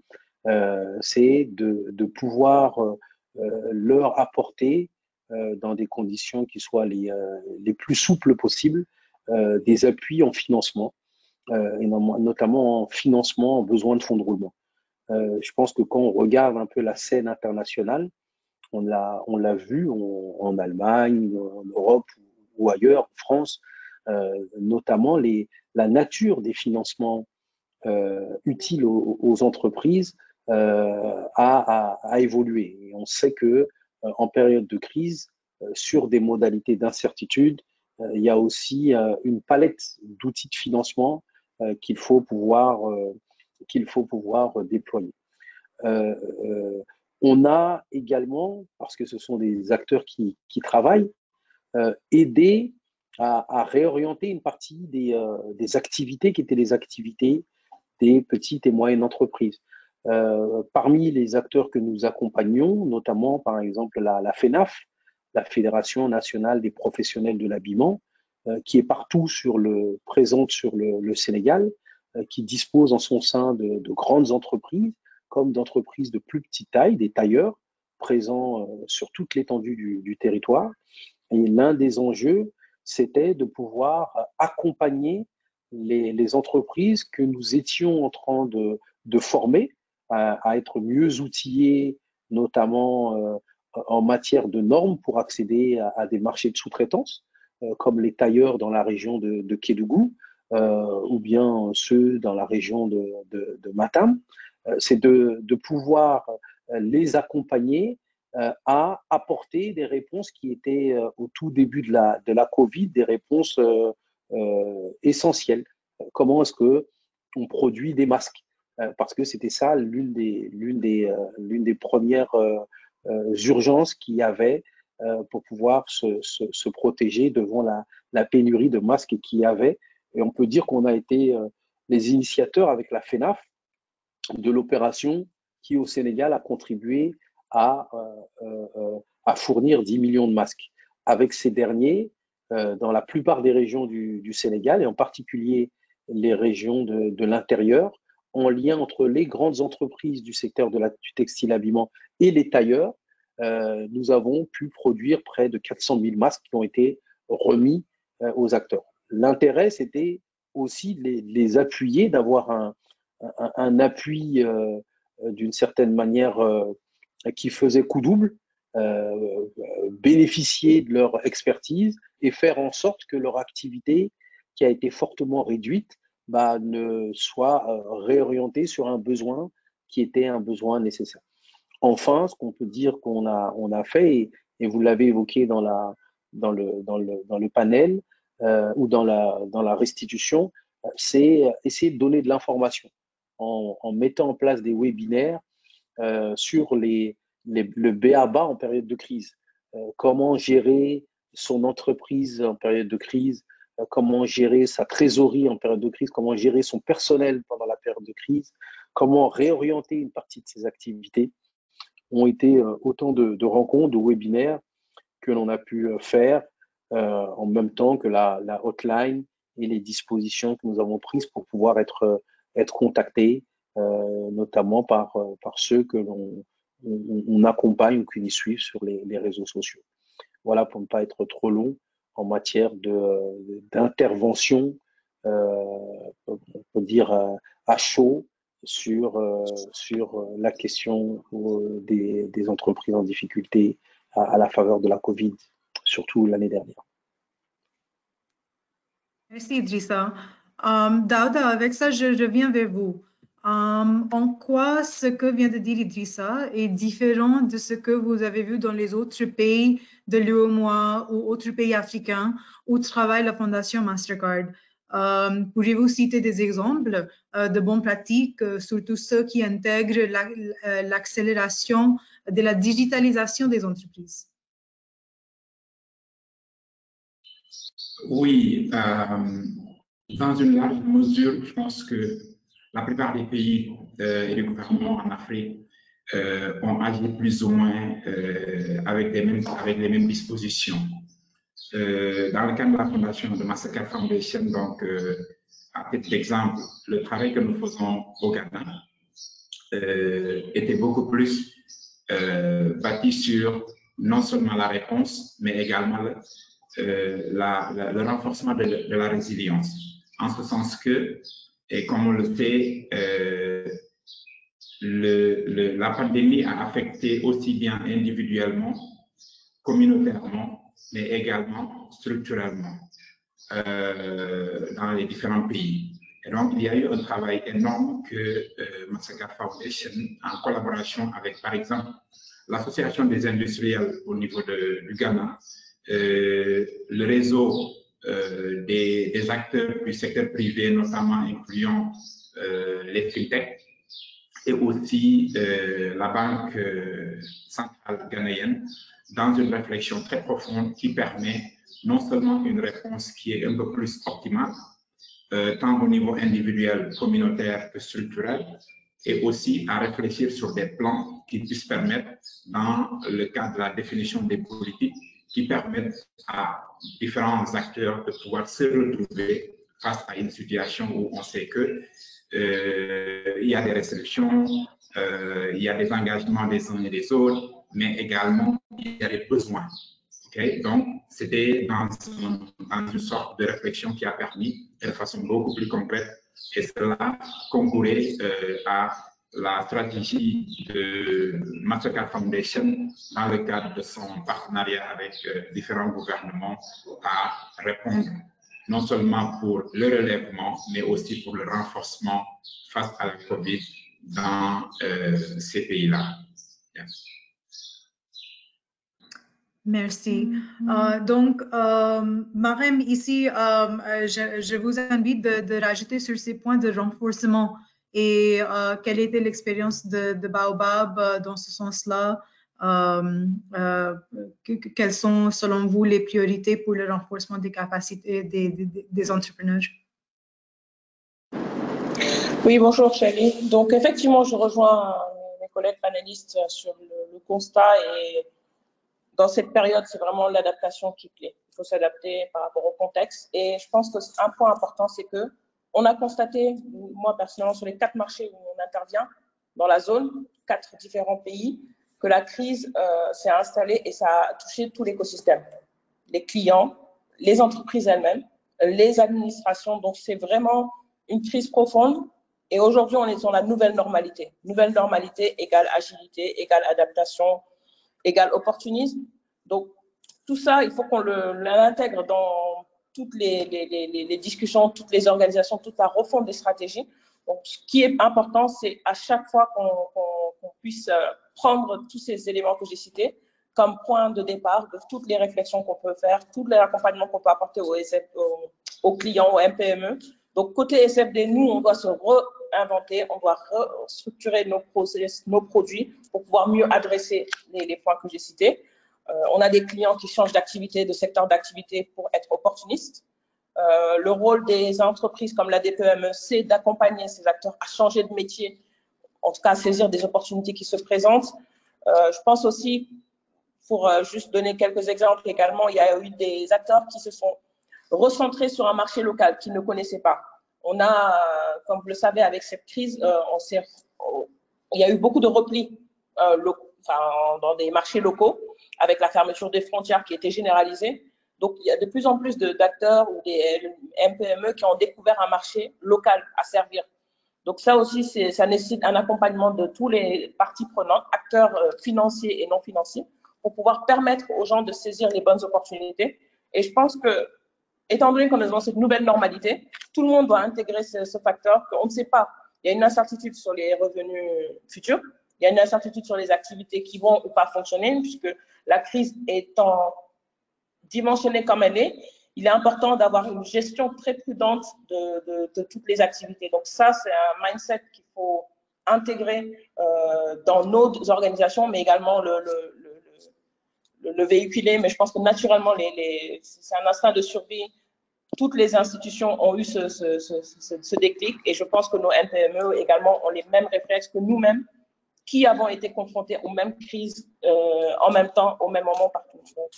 [SPEAKER 6] c'est de pouvoir leur apporter dans des conditions qui soient les plus souples possibles, des appuis en financement, et notamment en financement en besoin de fonds de roulement. Je pense que quand on regarde un peu la scène internationale, on l'a vu en Allemagne, en Europe ou ailleurs, en France, notamment la nature des financements utiles aux entreprises a évolué. Et on sait que en période de crise, sur des modalités d'incertitude, il y a aussi une palette d'outils de financement qu'il faut pouvoir déployer. On a également, parce que ce sont des acteurs qui travaillent, aidé à réorienter une partie des activités qui étaient les activités des petites et moyennes entreprises. Parmi les acteurs que nous accompagnons, notamment par exemple la FENAF, la Fédération nationale des professionnels de l'habillement, qui est partout présente sur le Sénégal, qui dispose en son sein de grandes entreprises, comme d'entreprises de plus petite taille, des tailleurs, présents sur toute l'étendue du territoire. Et l'un des enjeux, c'était de pouvoir accompagner les entreprises que nous étions en train de former à être mieux outillées, notamment en matière de normes pour accéder à des marchés de sous-traitance, comme les tailleurs dans la région de Kédougou, ou bien ceux dans la région de Matam. C'est de pouvoir les accompagner à apporter des réponses qui étaient au tout début de la Covid, des réponses essentielles. Comment est-ce que on produit des masques? Parce que c'était ça l'une des premières urgences qu'il y avait pour pouvoir se protéger devant la pénurie de masques qu'il y avait. Et on peut dire qu'on a été les initiateurs avec la FENAF de l'opération qui, au Sénégal, a contribué à fournir 10 millions de masques. Avec ces derniers, dans la plupart des régions du Sénégal, et en particulier les régions de l'intérieur, en lien entre les grandes entreprises du secteur du textile-habillement et les tailleurs, nous avons pu produire près de 400 000 masques qui ont été remis aux acteurs. L'intérêt, c'était aussi de les appuyer, d'avoir un appui d'une certaine manière qui faisait coup double, bénéficier de leur expertise et faire en sorte que leur activité, qui a été fortement réduite, ne soit réorientée sur un besoin qui était un besoin nécessaire. Enfin, ce qu'on peut dire qu'on a fait, et vous l'avez évoqué dans le panel ou dans la restitution, c'est essayer de donner de l'information en mettant en place des webinaires sur le b.a.-ba en période de crise. Comment gérer son entreprise en période de crise, comment gérer sa trésorerie en période de crise, comment gérer son personnel pendant la période de crise, comment réorienter une partie de ses activités, ont été autant de rencontres, de webinaires que l'on a pu faire en même temps que la hotline et les dispositions que nous avons prises pour pouvoir être contactés, notamment par ceux que l'on accompagne ou qui nous suivent sur les réseaux sociaux. Voilà, pour ne pas être trop long en matière d'intervention, on peut dire à chaud, sur la question des entreprises en difficulté à la faveur de la Covid, surtout l'année dernière.
[SPEAKER 2] Merci Idrissa. Daouda, avec ça, je reviens vers vous. En quoi ce que vient de dire Idrissa est différent de ce que vous avez vu dans les autres pays de l'UEMOA ou autres pays africains où travaille la Fondation Mastercard? Pourriez-vous citer des exemples de bonnes pratiques, surtout ceux qui intègrent l'accélération de la digitalisation des entreprises?
[SPEAKER 4] Oui, dans une large mesure, je pense que la plupart des pays et les gouvernements en Afrique ont agi plus ou moins avec les mêmes dispositions. Dans le cadre de la fondation de Mastercard Foundation, donc, à titre d'exemple, le travail que nous faisons au Ghana était beaucoup plus bâti sur non seulement la réponse, mais également le renforcement de la résilience. En ce sens que, et comme on le sait, la pandémie a affecté aussi bien individuellement, communautairement, mais également structurellement dans les différents pays. Et donc, il y a eu un travail énorme que Mastercard Foundation, en collaboration avec, par exemple, l'Association des industriels au niveau du Ghana, le réseau des acteurs du secteur privé, notamment incluant les fintech, et aussi la Banque centrale ghanéenne, dans une réflexion très profonde qui permet non seulement une réponse qui est un peu plus optimale, tant au niveau individuel, communautaire que structurel, et aussi à réfléchir sur des plans qui puissent permettre, dans le cadre de la définition des politiques, qui permettent à différents acteurs de pouvoir se retrouver face à une situation où on sait que il y a des restrictions, il y a des engagements des uns et des autres, mais également il y a des besoins. Okay? Donc, c'était dans une sorte de réflexion qui a permis, de façon beaucoup plus concrète, et cela concourait à la stratégie de Mastercard Foundation dans le cadre de son partenariat avec différents gouvernements à répondre non seulement pour le relèvement, mais aussi pour le renforcement face à la COVID dans ces pays-là. Yeah.
[SPEAKER 2] Merci. Donc, Marem, ici, je vous invite de rajouter sur ces points de renforcement et quelle était l'expérience de Baobab dans ce sens-là. Quelles sont, selon vous, les priorités pour le renforcement des capacités des entrepreneurs?
[SPEAKER 5] Oui, bonjour Chélie. Donc, effectivement, je rejoins mes collègues panélistes sur le constat et dans cette période, c'est vraiment l'adaptation qui plaît. Il faut s'adapter par rapport au contexte. Et je pense qu'un point important, c'est que On a constaté, moi personnellement, sur les 4 marchés où on intervient dans la zone, 4 différents pays, que la crise s'est installée et ça a touché tout l'écosystème. Les clients, les entreprises elles-mêmes, les administrations. Donc, c'est vraiment une crise profonde. Et aujourd'hui, on est sur la nouvelle normalité. Nouvelle normalité égale agilité, égale adaptation, égale opportunisme. Donc, tout ça, il faut qu'on l'intègre dans toutes les discussions, toutes les organisations, toute la refonte des stratégies. Donc, ce qui est important, c'est à chaque fois qu'on puisse prendre tous ces éléments que j'ai cités comme point de départ de toutes les réflexions qu'on peut faire, tous les accompagnements qu'on peut apporter aux clients, aux MPME. Donc, côté SFD, nous, on doit se réinventer, on doit restructurer nos process, nos produits pour pouvoir mieux adresser les points que j'ai cités. On a des clients qui changent d'activité, de secteur d'activité pour être opportunistes. Le rôle des entreprises comme la DPME, c'est d'accompagner ces acteurs à changer de métier, en tout cas à saisir des opportunités qui se présentent. Je pense aussi, pour juste donner quelques exemples également, il y a eu des acteurs qui se sont recentrés sur un marché local qu'ils ne connaissaient pas. On a, comme vous le savez, avec cette crise, il y a eu beaucoup de replis dans des marchés locaux, avec la fermeture des frontières qui était généralisée. Donc, il y a de plus en plus d'acteurs ou des MPME qui ont découvert un marché local à servir. Donc, ça aussi, ça nécessite un accompagnement de tous les parties prenantes, acteurs financiers et non financiers, pour pouvoir permettre aux gens de saisir les bonnes opportunités. Et je pense que, étant donné qu'on est dans cette nouvelle normalité, tout le monde doit intégrer ce facteur qu'on ne sait pas. Il y a une incertitude sur les revenus futurs, il y a une incertitude sur les activités qui vont ou pas fonctionner, puisque la crise étant dimensionnée comme elle est, il est important d'avoir une gestion très prudente de toutes les activités. Donc ça, c'est un mindset qu'il faut intégrer dans nos organisations, mais également le véhiculer. Mais je pense que naturellement, c'est un instinct de survie. Toutes les institutions ont eu ce déclic et je pense que nos NPME également ont les mêmes réflexes que nous-mêmes qui avons été confrontés aux mêmes crises en même temps, au même moment partout. Donc,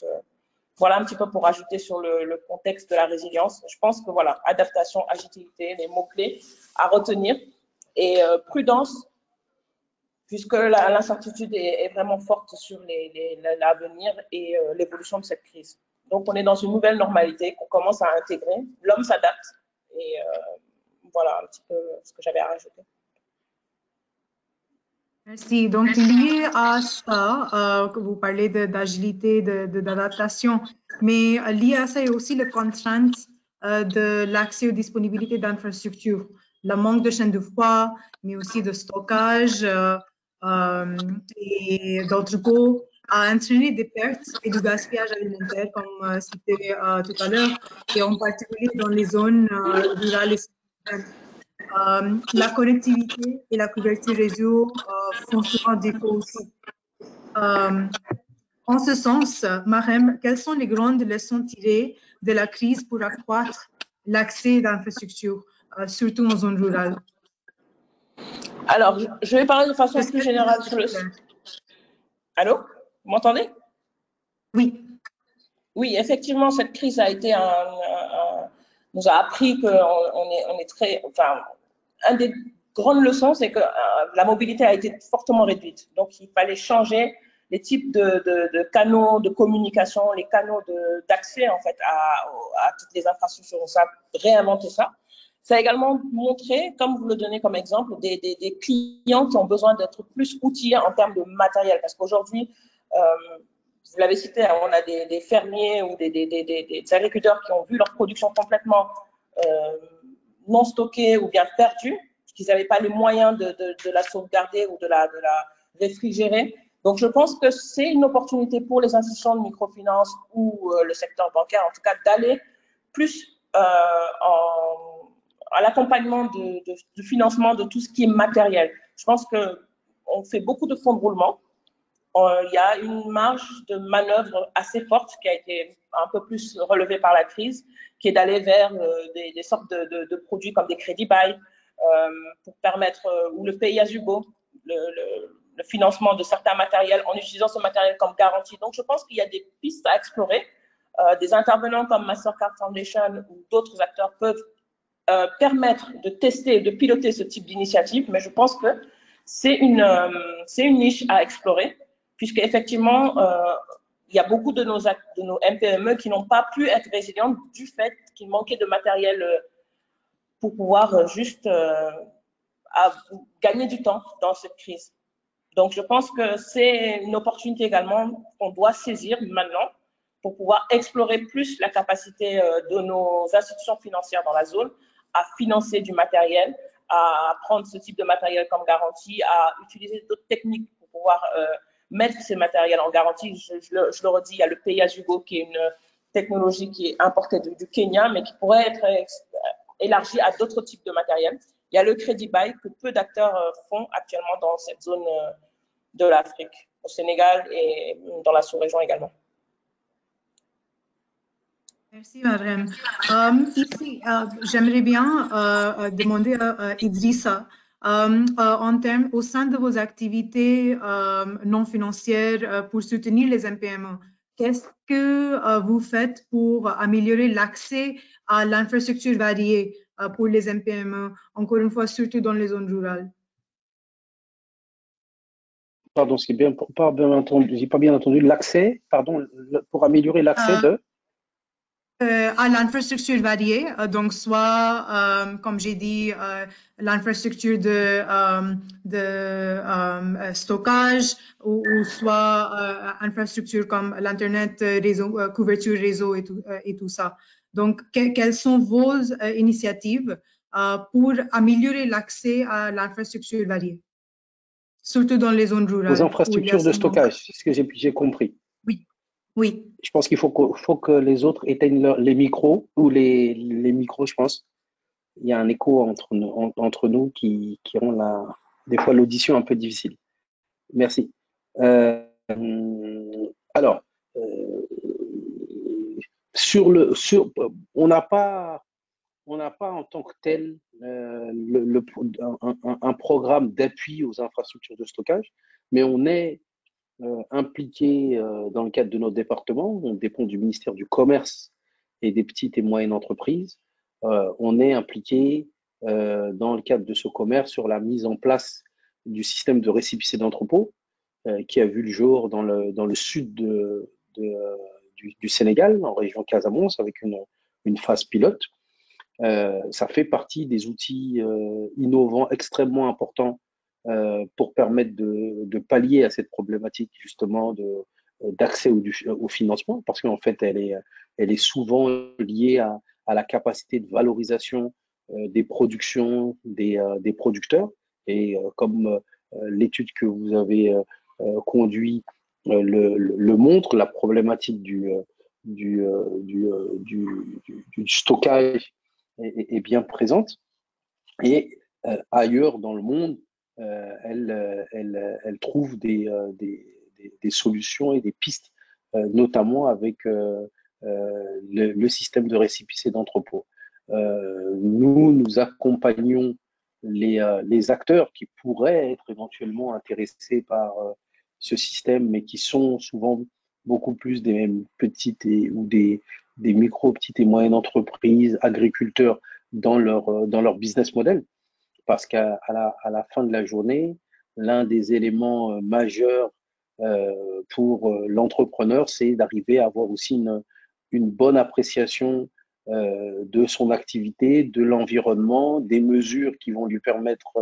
[SPEAKER 5] voilà un petit peu pour ajouter sur le contexte de la résilience. Je pense que voilà, adaptation, agilité, les mots-clés à retenir et prudence, puisque l'incertitude est vraiment forte sur l'avenir et l'évolution de cette crise. Donc, on est dans une nouvelle normalité qu'on commence à intégrer. L'homme s'adapte et voilà un petit peu ce que j'avais à rajouter.
[SPEAKER 2] Merci. Donc, lié à ça, que vous parlez d'agilité, d'adaptation, mais lié à ça, il y a aussi les contraintes de l'accès aux disponibilités d'infrastructures, le manque de chaînes de froid, mais aussi de stockage et d'entrepôts a entraîné des pertes et du gaspillage alimentaire, comme cité tout à l'heure, et en particulier dans les zones rurales et urbaines. La connectivité et la couverture réseau font souvent défaut aussi. En ce sens, Marem, quelles sont les grandes leçons tirées de la crise pour accroître l'accès d'infrastructures, surtout en zone rurale?
[SPEAKER 5] Alors, je vais parler de façon plus générale sur le... Allô? Vous m'entendez?
[SPEAKER 2] Oui.
[SPEAKER 5] Oui, effectivement, cette crise a été nous a appris qu'on est très... Enfin, une des grandes leçons, c'est que la mobilité a été fortement réduite. Donc, il fallait changer les types de canaux de communication, les canaux d'accès en fait à toutes les infrastructures. On a réinventé ça. Ça a également montré, comme vous le donnez comme exemple, des clients qui ont besoin d'être plus outillés en termes de matériel. Parce qu'aujourd'hui, vous l'avez cité, on a des fermiers ou des agriculteurs qui ont vu leur production complètement non stockée ou bien perdue, parce qu'ils n'avaient pas les moyens de la sauvegarder ou de la réfrigérer. Donc, je pense que c'est une opportunité pour les institutions de microfinance ou le secteur bancaire, en tout cas, d'aller plus à l'accompagnement du financement de tout ce qui est matériel. Je pense qu'on fait beaucoup de fonds de roulement. Il y a une marge de manœuvre assez forte qui a été un peu plus relevée par la crise, qui est d'aller vers des sortes de produits comme des crédits bail pour permettre, ou le pay-as-you-go, le financement de certains matériels en utilisant ce matériel comme garantie. Donc, je pense qu'il y a des pistes à explorer. Des intervenants comme Mastercard Foundation ou d'autres acteurs peuvent permettre de tester, de piloter ce type d'initiative, mais je pense que c'est une niche à explorer, puisqu'effectivement, il y a beaucoup de nos MPME qui n'ont pas pu être résilientes du fait qu'il manquait de matériel pour pouvoir juste gagner du temps dans cette crise. Donc, je pense que c'est une opportunité également qu'on doit saisir maintenant pour pouvoir explorer plus la capacité de nos institutions financières dans la zone à financer du matériel, à prendre ce type de matériel comme garantie, à utiliser d'autres techniques pour pouvoir mettre ces matériels en garantie. Je le redis, il y a le pay-as-you-go qui est une technologie qui est importée du Kenya, mais qui pourrait être élargie à d'autres types de matériel. Il y a le crédit bail que peu d'acteurs font actuellement dans cette zone de l'Afrique, au Sénégal et dans la sous-région également.
[SPEAKER 2] Merci, Mariam. Ici, j'aimerais bien demander à Idrissa, au sein de vos activités non financières pour soutenir les MPME, qu'est-ce que vous faites pour améliorer l'accès à l'infrastructure variée pour les MPME, encore une fois, surtout dans les zones rurales?
[SPEAKER 6] Pardon, c'est bien, pas bien entendu, j'ai pas bien entendu l'accès, pardon, pour améliorer l'accès de
[SPEAKER 2] à l'infrastructure variée, donc soit, comme j'ai dit, l'infrastructure de stockage ou soit infrastructure comme l'Internet, réseau, couverture réseau et tout ça. Donc, quelles sont vos initiatives pour améliorer l'accès à l'infrastructure variée, surtout dans les zones rurales?
[SPEAKER 6] aux infrastructures de stockage, c'est ce que j'ai compris.
[SPEAKER 2] Oui, oui.
[SPEAKER 6] Je pense qu'il faut que les autres éteignent les micros, ou les micros, je pense. Il y a un écho entre nous qui rend des fois l'audition un peu difficile. Merci. Alors, on n'a pas en tant que tel un programme d'appui aux infrastructures de stockage, mais on est impliqué dans le cadre de notre département. On dépend du ministère du Commerce et des petites et moyennes entreprises. On est impliqué dans le cadre de ce commerce sur la mise en place du système de récépissé d'entrepôt qui a vu le jour dans le sud du Sénégal, en région Casamance, avec une phase pilote. Ça fait partie des outils innovants extrêmement importants pour permettre de pallier à cette problématique justement d'accès au financement, parce qu'en fait, elle est souvent liée à la capacité de valorisation des productions des producteurs. Et comme l'étude que vous avez conduite le montre, la problématique du stockage est bien présente. Et ailleurs dans le monde, elle trouve des solutions et des pistes, notamment avec le système de récépissé d'entrepôt. Nous accompagnons les acteurs qui pourraient être éventuellement intéressés par ce système, mais qui sont souvent beaucoup plus des petites ou des micro, petites et moyennes entreprises, agriculteurs dans leur business model. Parce qu'à la fin de la journée, l'un des éléments majeurs pour l'entrepreneur, c'est d'arriver à avoir aussi une bonne appréciation de son activité, de l'environnement, des mesures qui vont lui permettre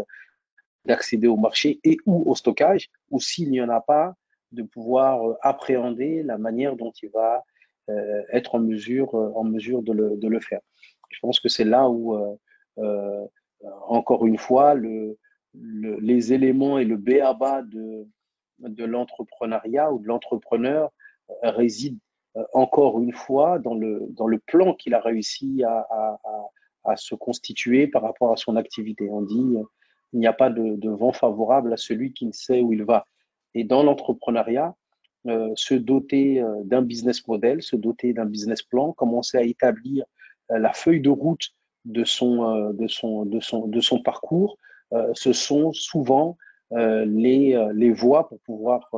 [SPEAKER 6] d'accéder au marché et ou au stockage, ou s'il n'y en a pas, de pouvoir appréhender la manière dont il va être en mesure de le faire. Je pense que c'est là où, encore une fois, les éléments et le b.a.-ba de l'entrepreneuriat ou de l'entrepreneur résident encore une fois dans le plan qu'il a réussi à se constituer par rapport à son activité. On dit il n'y a pas de vent favorable à celui qui ne sait où il va. Et dans l'entrepreneuriat, se doter d'un business model, se doter d'un business plan, commencer à établir la feuille de route de son parcours, ce sont souvent les voies pour pouvoir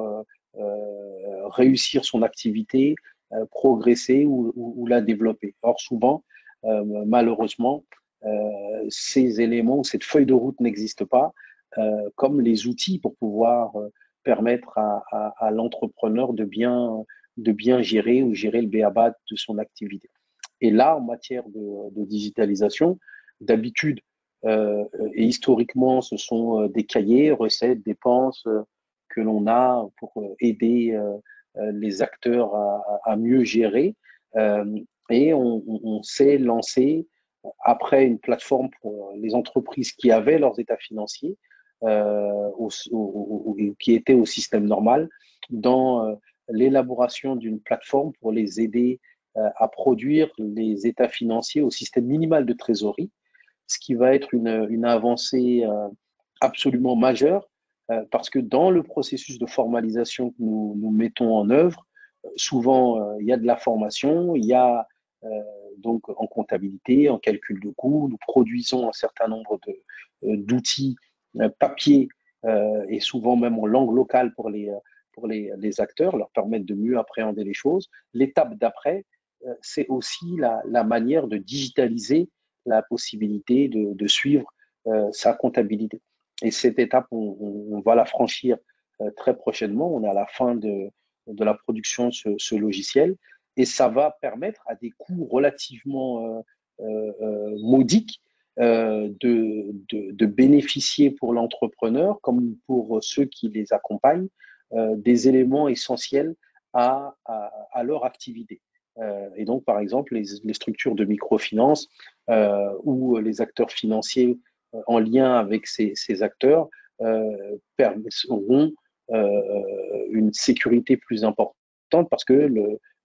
[SPEAKER 6] réussir son activité, progresser ou la développer. Or, souvent, malheureusement, ces éléments, cette feuille de route n'existe pas, comme les outils pour pouvoir permettre à l'entrepreneur de bien gérer ou gérer le b.a.-ba de son activité. Et là, en matière de digitalisation, d'habitude et historiquement, ce sont des cahiers, recettes, dépenses que l'on a pour aider les acteurs à mieux gérer. Et on s'est lancé après une plateforme pour les entreprises qui avaient leurs états financiers, qui étaient au système normal, dans l'élaboration d'une plateforme pour les aider à produire les états financiers au système minimal de trésorerie, ce qui va être une avancée absolument majeure, parce que dans le processus de formalisation que nous mettons en œuvre, souvent il y a de la formation, il y a donc en comptabilité, en calcul de coûts, nous produisons un certain nombre d'outils papier et souvent même en langue locale pour les acteurs, leur permettre de mieux appréhender les choses. L'étape d'après, c'est aussi la manière de digitaliser la possibilité de suivre sa comptabilité. Et cette étape, on va la franchir très prochainement. On est à la fin de la production de ce logiciel et ça va permettre à des coûts relativement modiques de bénéficier pour l'entrepreneur comme pour ceux qui les accompagnent des éléments essentiels à leur activité. Et donc, par exemple, les structures de microfinance ou les acteurs financiers en lien avec ces acteurs auront une sécurité plus importante parce que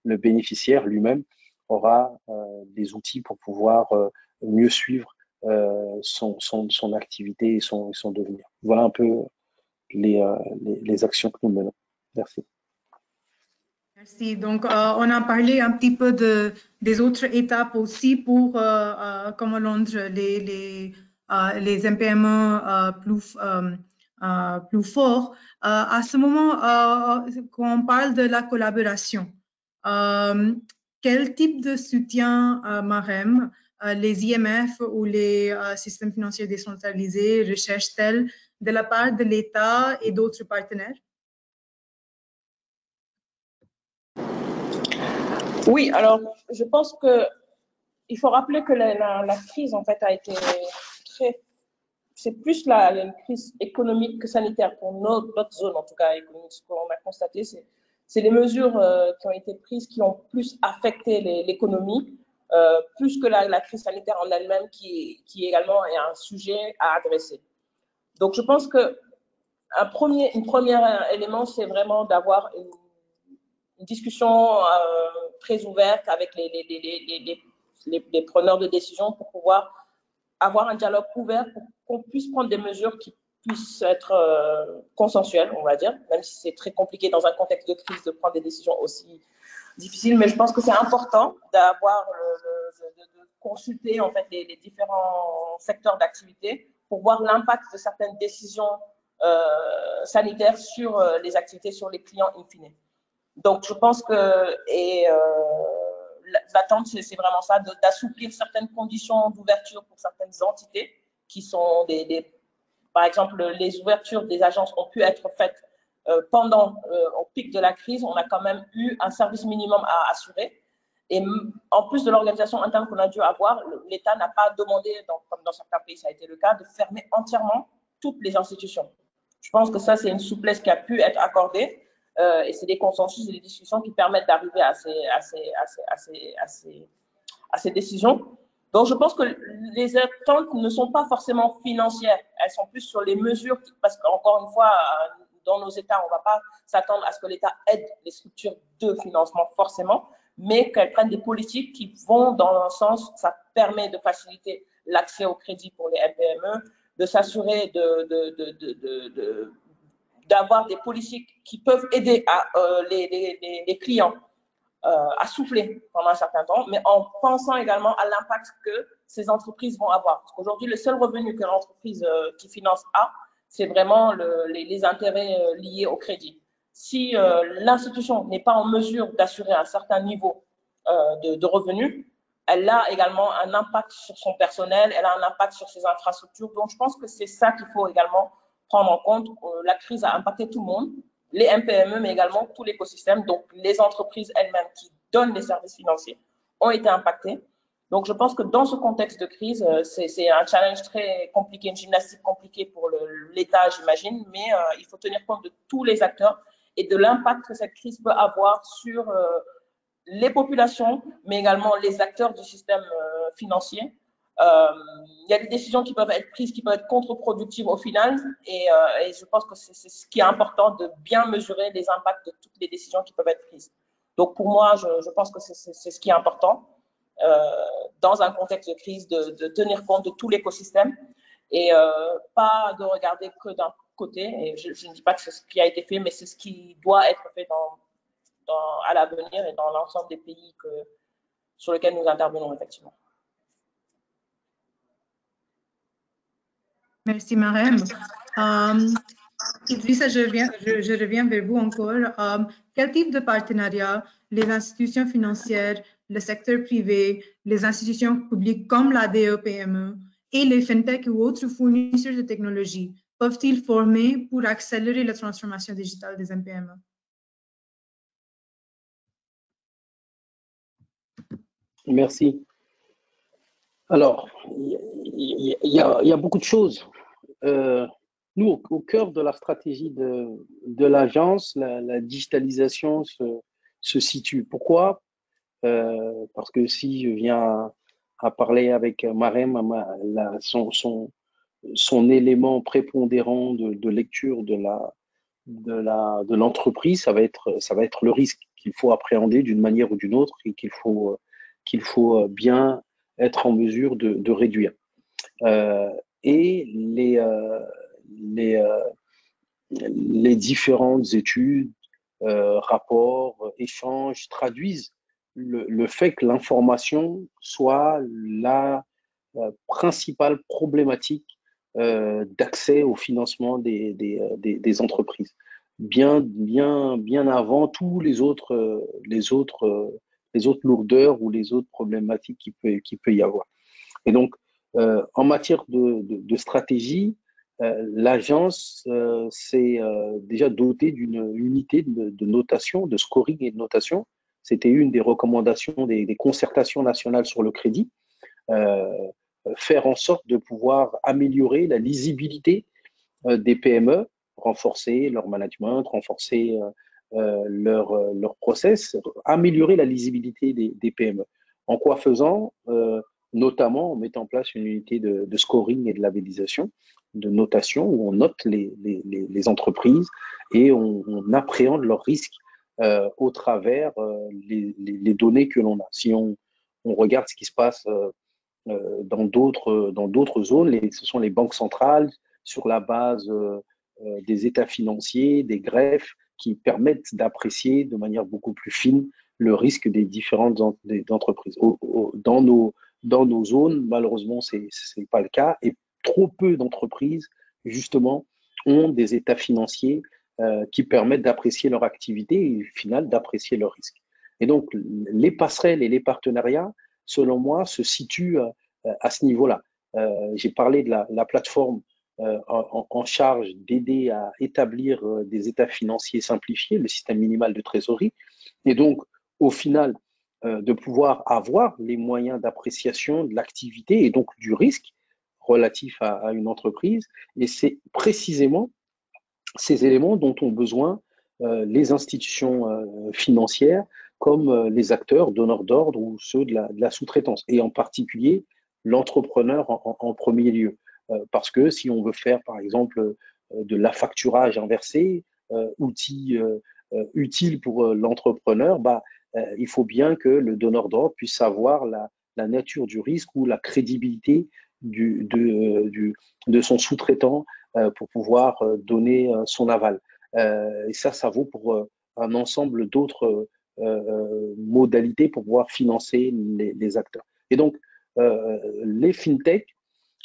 [SPEAKER 6] le bénéficiaire lui-même aura des outils pour pouvoir mieux suivre son activité et son devenir. Voilà un peu les actions que nous menons. Merci.
[SPEAKER 2] Merci. Donc, on a parlé un petit peu des autres étapes aussi pour comment rendre les MPME plus forts. À ce moment, quand on parle de la collaboration, quel type de soutien MAREM, les IMF ou les systèmes financiers décentralisés recherchent-elles de la part de l'État et d'autres partenaires?
[SPEAKER 5] Oui, alors je pense qu'il faut rappeler que la crise en fait a été c'est plus une crise économique que sanitaire pour notre zone en tout cas économique. Ce qu'on a constaté, c'est les mesures qui ont été prises qui ont plus affecté l'économie, plus que la crise sanitaire en elle-même qui également est un sujet à adresser. Donc je pense que un premier élément, c'est vraiment d'avoir une discussion très ouverte avec les preneurs de décision pour pouvoir avoir un dialogue ouvert pour qu'on puisse prendre des mesures qui puissent être consensuelles, on va dire, même si c'est très compliqué dans un contexte de crise de prendre des décisions aussi difficiles. Mais je pense que c'est important de consulter en fait les différents secteurs d'activité pour voir l'impact de certaines décisions sanitaires sur les activités, sur les clients in fine. Donc, je pense que l'attente, c'est vraiment ça, d'assouplir certaines conditions d'ouverture pour certaines entités qui sont par exemple, les ouvertures des agences ont pu être faites pendant, au pic de la crise. On a quand même eu un service minimum à assurer. Et en plus de l'organisation interne qu'on a dû avoir, l'État n'a pas demandé, comme dans certains pays ça a été le cas, de fermer entièrement toutes les institutions. Je pense que ça, c'est une souplesse qui a pu être accordée. Et c'est des consensus et des discussions qui permettent d'arriver à ces décisions. Donc, je pense que les attentes ne sont pas forcément financières. Elles sont plus sur les mesures, parce qu'encore une fois, dans nos États, on ne va pas s'attendre à ce que l'État aide les structures de financement forcément, mais qu'elles prennent des politiques qui vont dans un sens, ça permet de faciliter l'accès au crédit pour les MPME, de s'assurer d'avoir des politiques qui peuvent aider les clients à souffler pendant un certain temps, mais en pensant également à l'impact que ces entreprises vont avoir. Parce qu'aujourd'hui, le seul revenu que l'entreprise qui finance a, c'est vraiment les intérêts liés au crédit. Si l'institution n'est pas en mesure d'assurer un certain niveau de revenus, elle a également un impact sur son personnel, elle a un impact sur ses infrastructures. Donc, je pense que c'est ça qu'il faut également prendre en compte. La crise a impacté tout le monde, les MPME, mais également tout l'écosystème. Donc, les entreprises elles-mêmes qui donnent les services financiers ont été impactées. Donc, je pense que dans ce contexte de crise, c'est un challenge très compliqué, une gymnastique compliquée pour l'État, j'imagine, mais il faut tenir compte de tous les acteurs et de l'impact que cette crise peut avoir sur les populations, mais également les acteurs du système financier. Il y a des décisions qui peuvent être prises, qui peuvent être contre-productives au final, et je pense que c'est ce qui est important, de bien mesurer les impacts de toutes les décisions qui peuvent être prises. Donc pour moi, je pense que c'est ce qui est important dans un contexte de crise, de tenir compte de tout l'écosystème et pas de regarder que d'un côté. Et je ne dis pas que c'est ce qui a été fait, mais c'est ce qui doit être fait à l'avenir et dans l'ensemble des pays sur lesquels nous intervenons, effectivement.
[SPEAKER 2] Merci, Marem. Idrissa, je reviens vers vous encore. Quel type de partenariat les institutions financières, le secteur privé, les institutions publiques comme la DEPME et les fintech ou autres fournisseurs de technologies peuvent-ils former pour accélérer la transformation digitale des MPME?
[SPEAKER 6] Merci. Alors, il y a beaucoup de choses. Nous, au cœur de la stratégie de l'agence, la digitalisation se situe. Pourquoi? Parce que si je viens à parler avec Marem, son élément prépondérant de lecture de l'entreprise, ça va être le risque qu'il faut appréhender d'une manière ou d'une autre et qu'il faut bien être en mesure de réduire. Et les différentes études, rapports, échanges traduisent le fait que l'information soit la principale problématique d'accès au financement des entreprises, bien avant tous les autres lourdeurs ou les autres problématiques qui peut y avoir. Et donc, en matière de stratégie, l'agence s'est déjà dotée d'une unité de notation, de scoring et de notation. C'était une des recommandations des concertations nationales sur le crédit. Faire en sorte de pouvoir améliorer la lisibilité des PME, renforcer leur management, renforcer leur process, améliorer la lisibilité des PME. En quoi faisant notamment en mettant en place une unité de scoring et de labellisation, de notation, où on note les entreprises et on appréhende leurs risques au travers les données que l'on a. Si on regarde ce qui se passe dans d'autres zones, ce sont les banques centrales sur la base des états financiers, des greffes, qui permettent d'apprécier de manière beaucoup plus fine le risque des différentes entreprises. Dans nos zones, malheureusement, ce n'est pas le cas, et trop peu d'entreprises, justement, ont des états financiers qui permettent d'apprécier leur activité et, au final, d'apprécier leur risque. Et donc, les passerelles et les partenariats, selon moi, se situent à ce niveau-là. J'ai parlé de la plateforme en charge d'aider à établir des états financiers simplifiés, le système minimal de trésorerie, et donc, au final, de pouvoir avoir les moyens d'appréciation de l'activité et donc du risque relatif à une entreprise. Et c'est précisément ces éléments dont ont besoin les institutions financières comme les acteurs donneurs d'ordre ou ceux de la sous-traitance, et en particulier l'entrepreneur en premier lieu. Parce que si on veut faire, par exemple, de l'affacturage inversé, outil utile pour l'entrepreneur, il faut bien que le donneur d'ordre puisse savoir la nature du risque ou la crédibilité de son sous-traitant pour pouvoir donner son aval. Et ça vaut pour un ensemble d'autres modalités pour pouvoir financer les acteurs. Et donc, les fintech,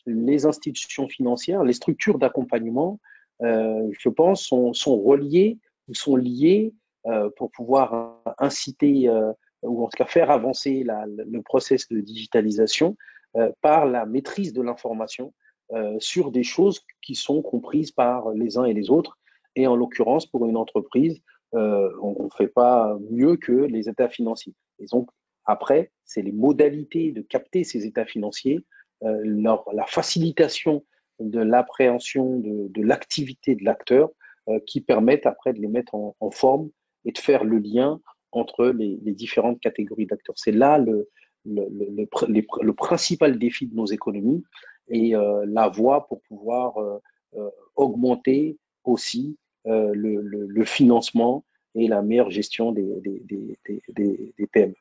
[SPEAKER 6] les institutions financières, les structures d'accompagnement, je pense, sont liées pour pouvoir inciter ou en tout cas faire avancer le process de digitalisation par la maîtrise de l'information sur des choses qui sont comprises par les uns et les autres. Et en l'occurrence, pour une entreprise, on ne fait pas mieux que les états financiers. Et donc, après, c'est les modalités de capter ces états financiers, la facilitation de l'appréhension de l'activité de l'acteur qui permettent après de les mettre en forme et de faire le lien entre les différentes catégories d'acteurs. C'est là le principal défi de nos économies et la voie pour pouvoir augmenter aussi le financement et la meilleure gestion des PME.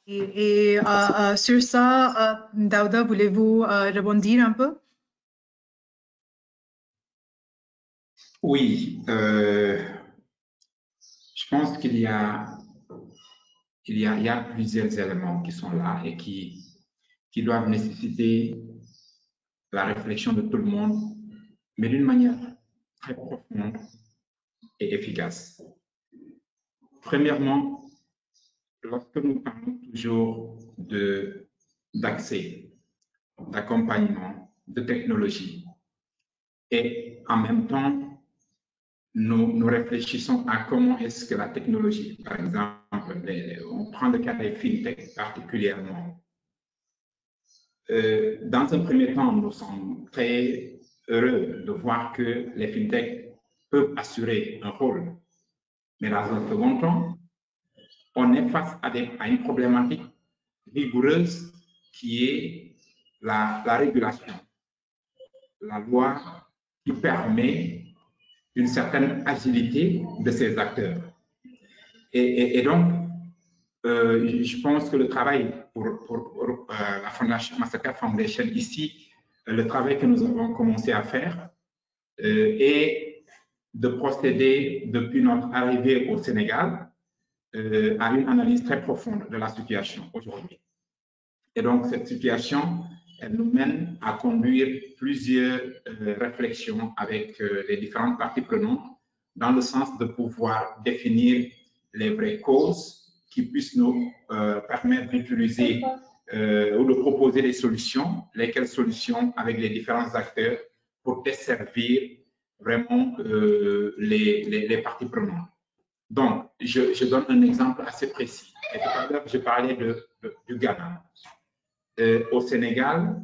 [SPEAKER 2] Et sur ça, Daouda, voulez-vous rebondir un peu?
[SPEAKER 4] Oui, je pense qu'il y a plusieurs éléments qui sont là et qui doivent nécessiter la réflexion de tout le monde, mais d'une manière très profonde et efficace. Premièrement, lorsque nous parlons toujours d'accès, d'accompagnement, de technologie, et en même temps, nous réfléchissons à comment est-ce que la technologie, par exemple, on prend le cas des fintech particulièrement. Dans un premier temps, nous sommes très heureux de voir que les fintech peuvent assurer un rôle. Mais dans un second temps, on est face à une problématique rigoureuse qui est la régulation. La loi qui permet une certaine agilité de ces acteurs. Et donc, je pense que le travail pour la Fondation Mastercard Foundation ici, le travail que nous avons commencé à faire est de procéder depuis notre arrivée au Sénégal à une analyse très profonde de la situation aujourd'hui. Et donc, cette situation, elle nous mène à conduire plusieurs réflexions avec les différentes parties prenantes dans le sens de pouvoir définir les vraies causes qui puissent nous permettre d'utiliser ou de proposer des solutions, lesquelles solutions avec les différents acteurs pour desservir vraiment les parties prenantes. Donc, je donne un exemple assez précis. Et tout à l'heure, je parlais du Ghana. Au Sénégal,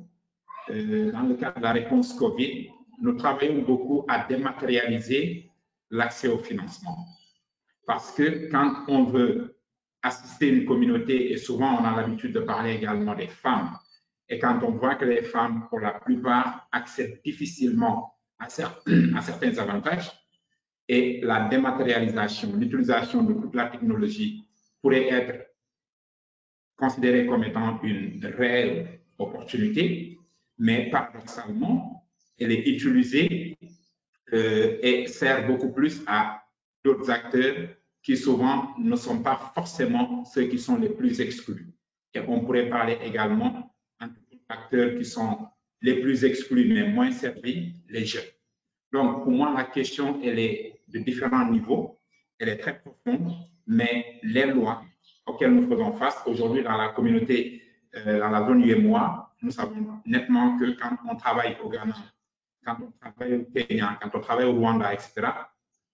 [SPEAKER 4] dans le cadre de la réponse Covid, nous travaillons beaucoup à dématérialiser l'accès au financement. Parce que quand on veut assister une communauté, et souvent on a l'habitude de parler également des femmes, et quand on voit que les femmes, pour la plupart, accèdent difficilement à certains avantages, et la dématérialisation, l'utilisation de toute la technologie pourrait être considérée comme étant une réelle opportunité, mais paradoxalement, elle est utilisée et sert beaucoup plus à d'autres acteurs qui souvent ne sont pas forcément ceux qui sont les plus exclus. Et on pourrait parler également d'acteurs qui sont les plus exclus mais moins servis, les jeunes. Donc, pour moi, la question, elle est de différents niveaux, elle est très profonde, mais les lois auxquelles nous faisons face aujourd'hui dans la communauté, dans la zone UEMOA, nous savons nettement que quand on travaille au Ghana, quand on travaille au Kenya, quand on travaille au Rwanda, etc.,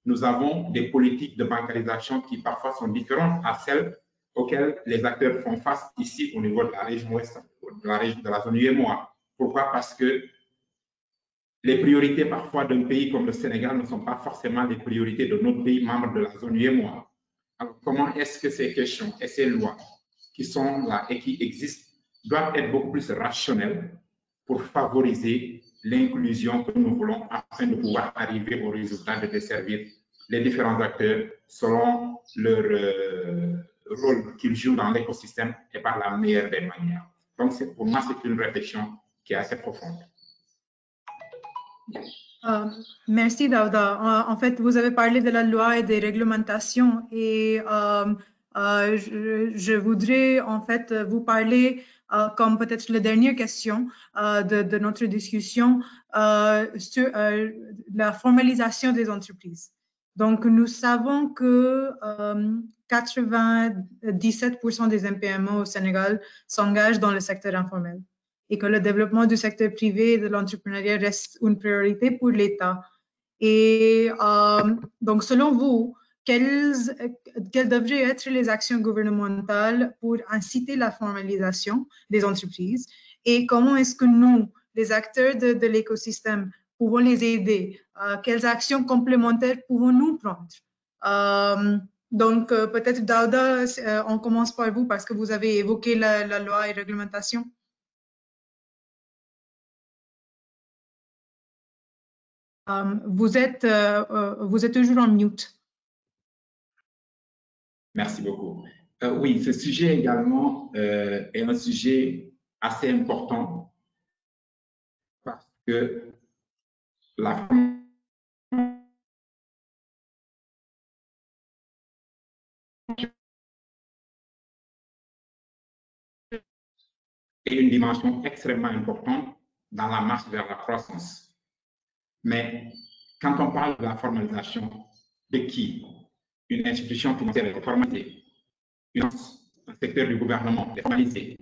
[SPEAKER 4] nous avons des politiques de bancarisation qui parfois sont différentes à celles auxquelles les acteurs font face ici au niveau de la région ouest, de la zone UEMOA. Pourquoi? Parce que les priorités parfois d'un pays comme le Sénégal ne sont pas forcément les priorités de notre pays membre de la zone UEMOA. Alors, comment est-ce que ces questions et ces lois qui sont là et qui existent doivent être beaucoup plus rationnelles pour favoriser l'inclusion que nous voulons afin de pouvoir arriver au résultat de desservir les différents acteurs selon leur rôle qu'ils jouent dans l'écosystème et par la meilleure des manières. Donc, pour moi, c'est une réflexion qui est assez profonde.
[SPEAKER 2] Merci Daouda. En fait, vous avez parlé de la loi et des réglementations et je voudrais en fait vous parler comme peut-être la dernière question de notre discussion sur la formalisation des entreprises. Donc, nous savons que 97% des MPME au Sénégal s'engagent dans le secteur informel et que le développement du secteur privé et de l'entrepreneuriat reste une priorité pour l'État. Et donc, selon vous, quelles devraient être les actions gouvernementales pour inciter la formalisation des entreprises et comment est-ce que nous, les acteurs de l'écosystème, pouvons les aider? Quelles actions complémentaires pouvons-nous prendre? Donc, peut-être, Daouda, on commence par vous parce que vous avez évoqué la loi et réglementation. Vous êtes toujours en mute.
[SPEAKER 4] Merci beaucoup. Oui, ce sujet également est un sujet assez important parce que la est une dimension extrêmement importante dans la marche vers la croissance. Mais quand on parle de la formalisation, de qui? Une institution financière est formalisée, un secteur du gouvernement est formalisé.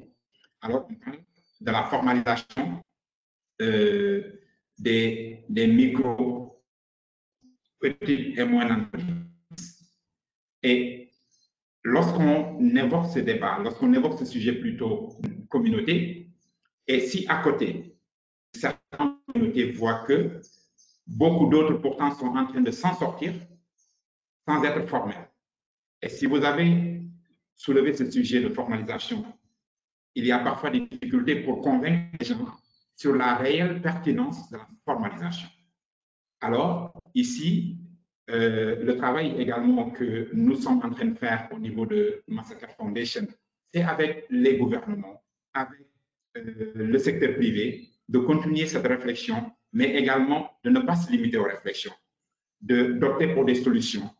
[SPEAKER 4] Alors, on parle de la formalisation des micro, petites et moyennes entreprises. Et lorsqu'on évoque ce débat, lorsqu'on évoque ce sujet plutôt communauté, et si à côté, certaines communautés voient que beaucoup d'autres pourtant sont en train de s'en sortir sans être formels. Et si vous avez soulevé ce sujet de formalisation, il y a parfois des difficultés pour convaincre les gens sur la réelle pertinence de la formalisation. Alors, ici, le travail également que nous sommes en train de faire au niveau de Mastercard Foundation, c'est avec les gouvernements, avec le secteur privé, de continuer cette réflexion, mais également de ne pas se limiter aux réflexions, d'opter pour des solutions.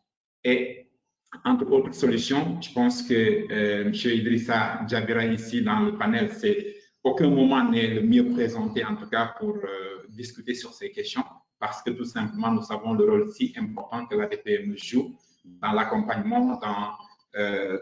[SPEAKER 4] Et entre autres solutions, je pense que M. Idrissa Djabira ici dans le panel, aucun moment n'est le mieux présenté en tout cas pour discuter sur ces questions parce que tout simplement nous savons le rôle si important que la DPME joue dans l'accompagnement, dans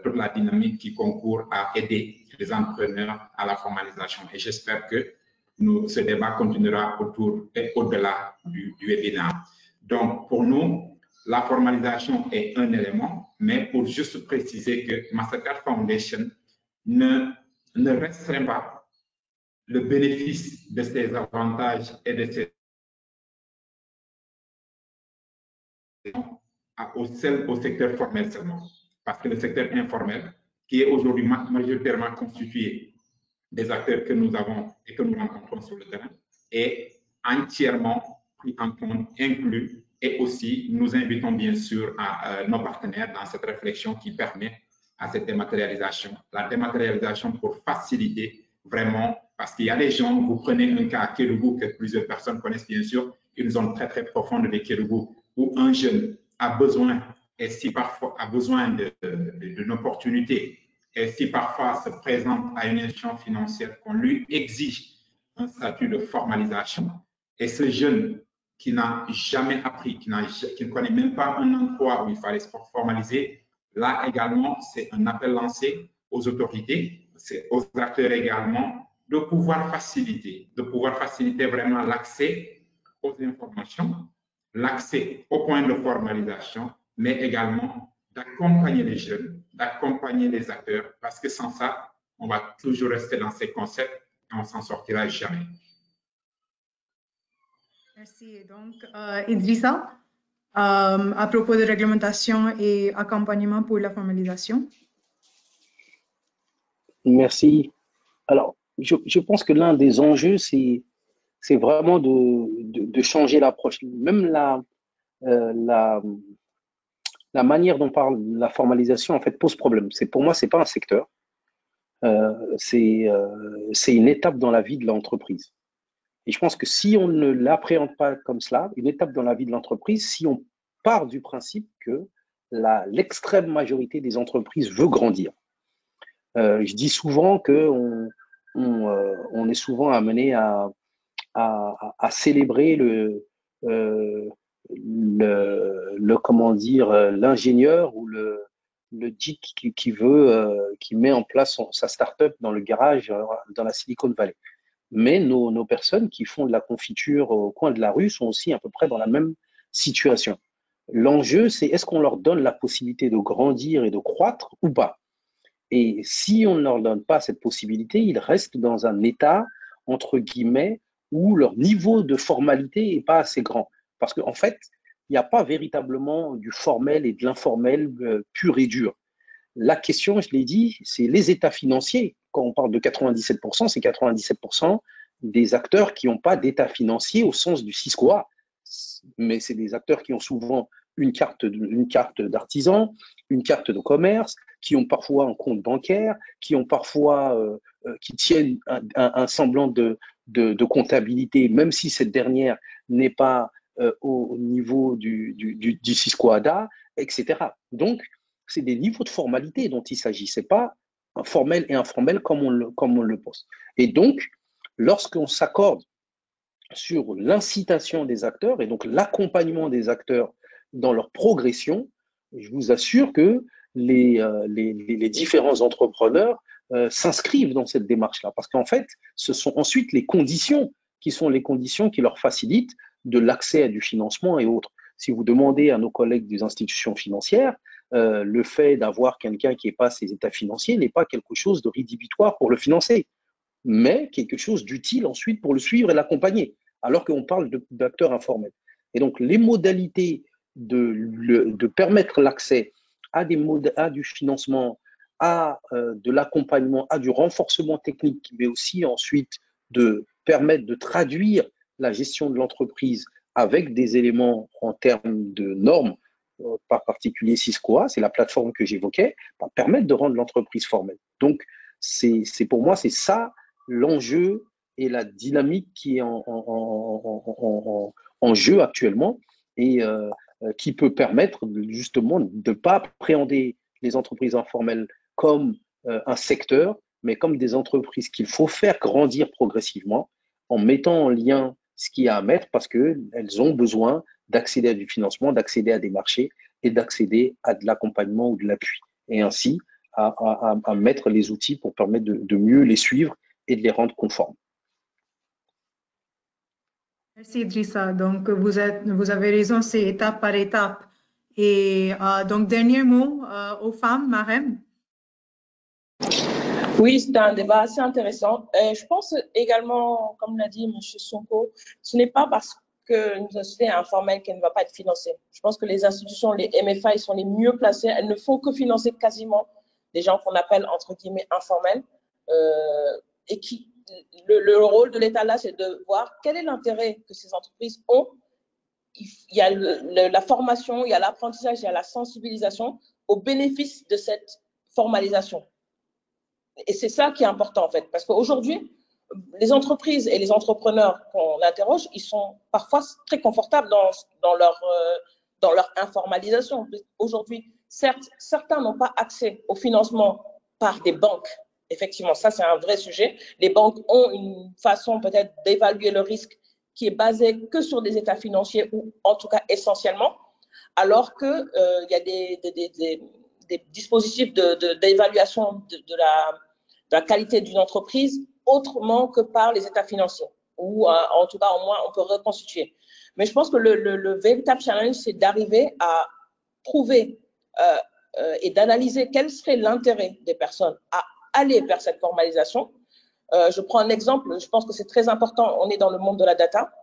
[SPEAKER 4] toute la dynamique qui concourt à aider les entrepreneurs à la formalisation. Et j'espère que ce débat continuera autour et au-delà du webinaire. Donc pour nous, la formalisation est un élément, mais pour juste préciser que Mastercard Foundation ne restreint pas le bénéfice de ces avantages et de ces au secteur formel seulement. Parce que le secteur informel, qui est aujourd'hui majoritairement constitué des acteurs que nous avons et que nous rencontrons sur le terrain, est entièrement pris en compte, inclus. Et aussi, nous invitons bien sûr nos partenaires dans cette réflexion qui permet à cette dématérialisation. La dématérialisation pour faciliter vraiment, parce qu'il y a des gens, vous prenez un cas à Kédougou que plusieurs personnes connaissent bien sûr, une zone très très profonde de Kédougou, où un jeune a besoin, et si parfois a besoin d'une opportunité, et si parfois se présente à une institution financière qu'on lui exige un statut de formalisation, et ce jeune qui n'a jamais appris, qui ne connaît même pas un endroit où il fallait se formaliser, là également, c'est un appel lancé aux autorités, aux acteurs également, de pouvoir faciliter vraiment l'accès aux informations, l'accès aux points de formalisation, mais également d'accompagner les jeunes, d'accompagner les acteurs, parce que sans ça, on va toujours rester dans ces concepts et on s'en sortira jamais.
[SPEAKER 2] Merci. Et donc, Idrissa, à propos de réglementation et accompagnement pour la formalisation.
[SPEAKER 6] Merci. Alors, je pense que l'un des enjeux, c'est vraiment de changer l'approche. Même la manière dont parle la formalisation, en fait, pose problème. Pour moi, ce n'est pas un secteur. C'est une étape dans la vie de l'entreprise. Et je pense que si on ne l'appréhende pas comme cela, une étape dans la vie de l'entreprise, si on part du principe que l'extrême majorité des entreprises veut grandir. Je dis souvent qu'on est souvent amené à célébrer comment dire, l'ingénieur ou le geek qui met en place sa start-up dans le garage dans la Silicon Valley. Mais nos personnes qui font de la confiture au coin de la rue sont aussi à peu près dans la même situation. L'enjeu, c'est est-ce qu'on leur donne la possibilité de grandir et de croître ou pas? Et si on ne leur donne pas cette possibilité, ils restent dans un état, entre guillemets, où leur niveau de formalité n'est pas assez grand. Parce qu'en fait, il n'y a pas véritablement du formel et de l'informel pur et dur. La question, je l'ai dit, c'est les états financiers. Quand on parle de 97%, c'est 97% des acteurs qui n'ont pas d'état financier au sens du Cisco-A. Mais c'est des acteurs qui ont souvent une carte d'artisan, une carte de commerce, qui ont parfois un compte bancaire, qui ont parfois, qui tiennent un semblant de comptabilité, même si cette dernière n'est pas au niveau du Cisco-ADA, etc. Donc, c'est des niveaux de formalité dont il s'agit. Ce n'est pas un formel et informel comme on le pose. Et donc, lorsqu'on s'accorde sur l'incitation des acteurs et donc l'accompagnement des acteurs dans leur progression, je vous assure que les différents entrepreneurs s'inscrivent dans cette démarche-là. Parce qu'en fait, ce sont ensuite les conditions qui leur facilitent de l'accès à du financement et autres. Si vous demandez à nos collègues des institutions financières, le fait d'avoir quelqu'un qui n'ait pas ses états financiers n'est pas quelque chose de rédhibitoire pour le financer, mais quelque chose d'utile ensuite pour le suivre et l'accompagner, alors qu'on parle d'acteurs informels. Et donc, les modalités de permettre l'accès à du financement, à de l'accompagnement, à du renforcement technique, mais aussi ensuite de permettre de traduire la gestion de l'entreprise avec des éléments en termes de normes, par particulier Cisco-A, c'est la plateforme que j'évoquais, permettre de rendre l'entreprise formelle. Donc, pour moi, c'est ça l'enjeu et la dynamique qui est en jeu actuellement et qui peut permettre justement de ne pas appréhender les entreprises informelles comme un secteur, mais comme des entreprises qu'il faut faire grandir progressivement en mettant en lien ce qu'il y a à mettre parce qu'elles ont besoin d'accéder à du financement, d'accéder à des marchés et d'accéder à de l'accompagnement ou de l'appui. Et ainsi, à mettre les outils pour permettre de mieux les suivre et de les rendre conformes.
[SPEAKER 2] Merci Idrissa. Donc, vous avez raison, c'est étape par étape. Et donc, dernier mot aux femmes, Marem.
[SPEAKER 5] Oui, c'est un débat assez intéressant. Je pense également, comme l'a dit M. Sonko, ce n'est pas parce qu'une société est informelle qu'elle ne va pas être financée. Je pense que les institutions, les MFI sont les mieux placées. Elles ne font que financer quasiment des gens qu'on appelle, entre guillemets, informels. Et le rôle de l'État là, c'est de voir quel est l'intérêt que ces entreprises ont. Il y a la formation, il y a l'apprentissage, il y a la sensibilisation au bénéfice de cette formalisation. Et c'est ça qui est important, en fait, parce qu'aujourd'hui, les entreprises et les entrepreneurs qu'on interroge, ils sont parfois très confortables dans leur informalisation. Aujourd'hui, certes, certains n'ont pas accès au financement par des banques. Effectivement, ça, c'est un vrai sujet. Les banques ont une façon peut-être d'évaluer le risque qui est basée que sur des états financiers, ou en tout cas essentiellement, alors qu'il y a des dispositifs d'évaluation de la qualité d'une entreprise autrement que par les états financiers, ou en tout cas, au moins, on peut reconstituer. Mais je pense que le véritable challenge, c'est d'arriver à trouver et d'analyser quel serait l'intérêt des personnes à aller vers cette formalisation. Je prends un exemple, je pense que c'est très important, on est dans le monde de la data.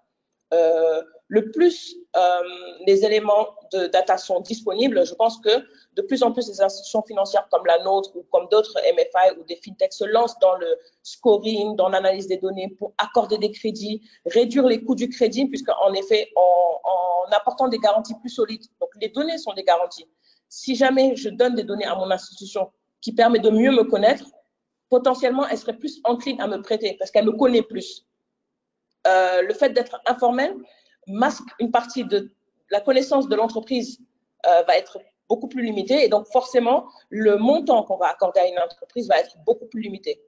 [SPEAKER 5] Le plus les éléments de data sont disponibles, je pense que de plus en plus les institutions financières comme la nôtre ou comme d'autres MFI ou des fintechs se lancent dans le scoring, dans l'analyse des données pour accorder des crédits, réduire les coûts du crédit, puisqu'en effet, en apportant des garanties plus solides, donc les données sont des garanties. Si jamais je donne des données à mon institution qui permet de mieux me connaître, potentiellement, elle serait plus encline à me prêter parce qu'elle me connaît plus. Le fait d'être informel masque une partie de la connaissance de l'entreprise, va être beaucoup plus limitée et donc forcément le montant qu'on va accorder à une entreprise va être beaucoup plus limité.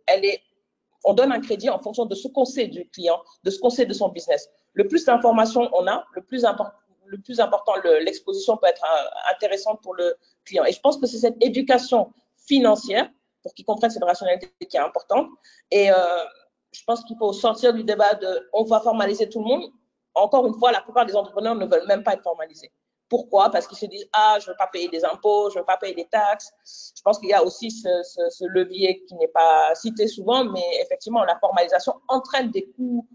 [SPEAKER 5] On donne un crédit en fonction de ce qu'on sait du client, de ce qu'on sait de son business. Le plus d'informations on a, le le plus important, l'exposition peut être intéressante pour le client. Et je pense que c'est cette éducation financière pour qu'ils comprennent cette rationalité qui est importante. Et je pense qu'il faut sortir du débat de on va formaliser tout le monde. Encore une fois, la plupart des entrepreneurs ne veulent même pas être formalisés. Pourquoi? Parce qu'ils se disent ah, je ne veux pas payer des impôts, je ne veux pas payer des taxes. Je pense qu'il y a aussi ce levier qui n'est pas cité souvent, mais effectivement, la formalisation entraîne des coûts,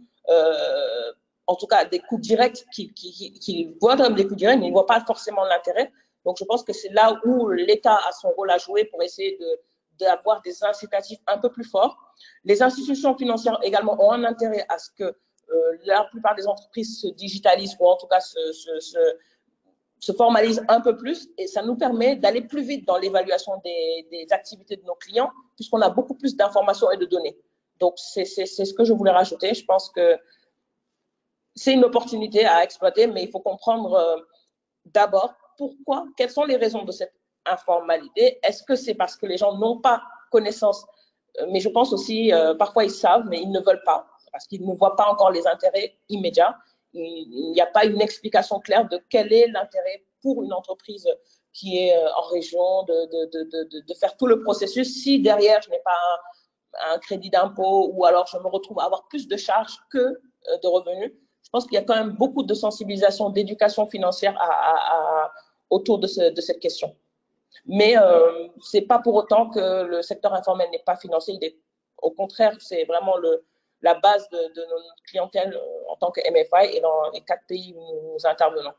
[SPEAKER 5] en tout cas des coûts directs qui voient comme des coûts directs, mais ils ne voient pas forcément l'intérêt. Donc, je pense que c'est là où l'État a son rôle à jouer pour essayer d'avoir des incitatifs un peu plus forts. Les institutions financières également ont un intérêt à ce que la plupart des entreprises se digitalisent ou en tout cas se formalisent un peu plus et ça nous permet d'aller plus vite dans l'évaluation des activités de nos clients puisqu'on a beaucoup plus d'informations et de données. Donc, c'est ce que je voulais rajouter. Je pense que c'est une opportunité à exploiter, mais il faut comprendre d'abord pourquoi, quelles sont les raisons de cette informalité. Est-ce que c'est parce que les gens n'ont pas connaissance, mais je pense aussi, parfois ils savent, mais ils ne veulent pas, parce qu'ils ne voient pas encore les intérêts immédiats. Il n'y a pas une explication claire de quel est l'intérêt pour une entreprise qui est en région de faire tout le processus si derrière je n'ai pas un crédit d'impôt ou alors je me retrouve à avoir plus de charges que de revenus. Je pense qu'il y a quand même beaucoup de sensibilisation, d'éducation financière autour de cette question. Mais ce n'est pas pour autant que le secteur informel n'est pas financé. Au contraire, c'est vraiment la base de notre clientèle en tant que MFI et dans les 4 pays où nous intervenons.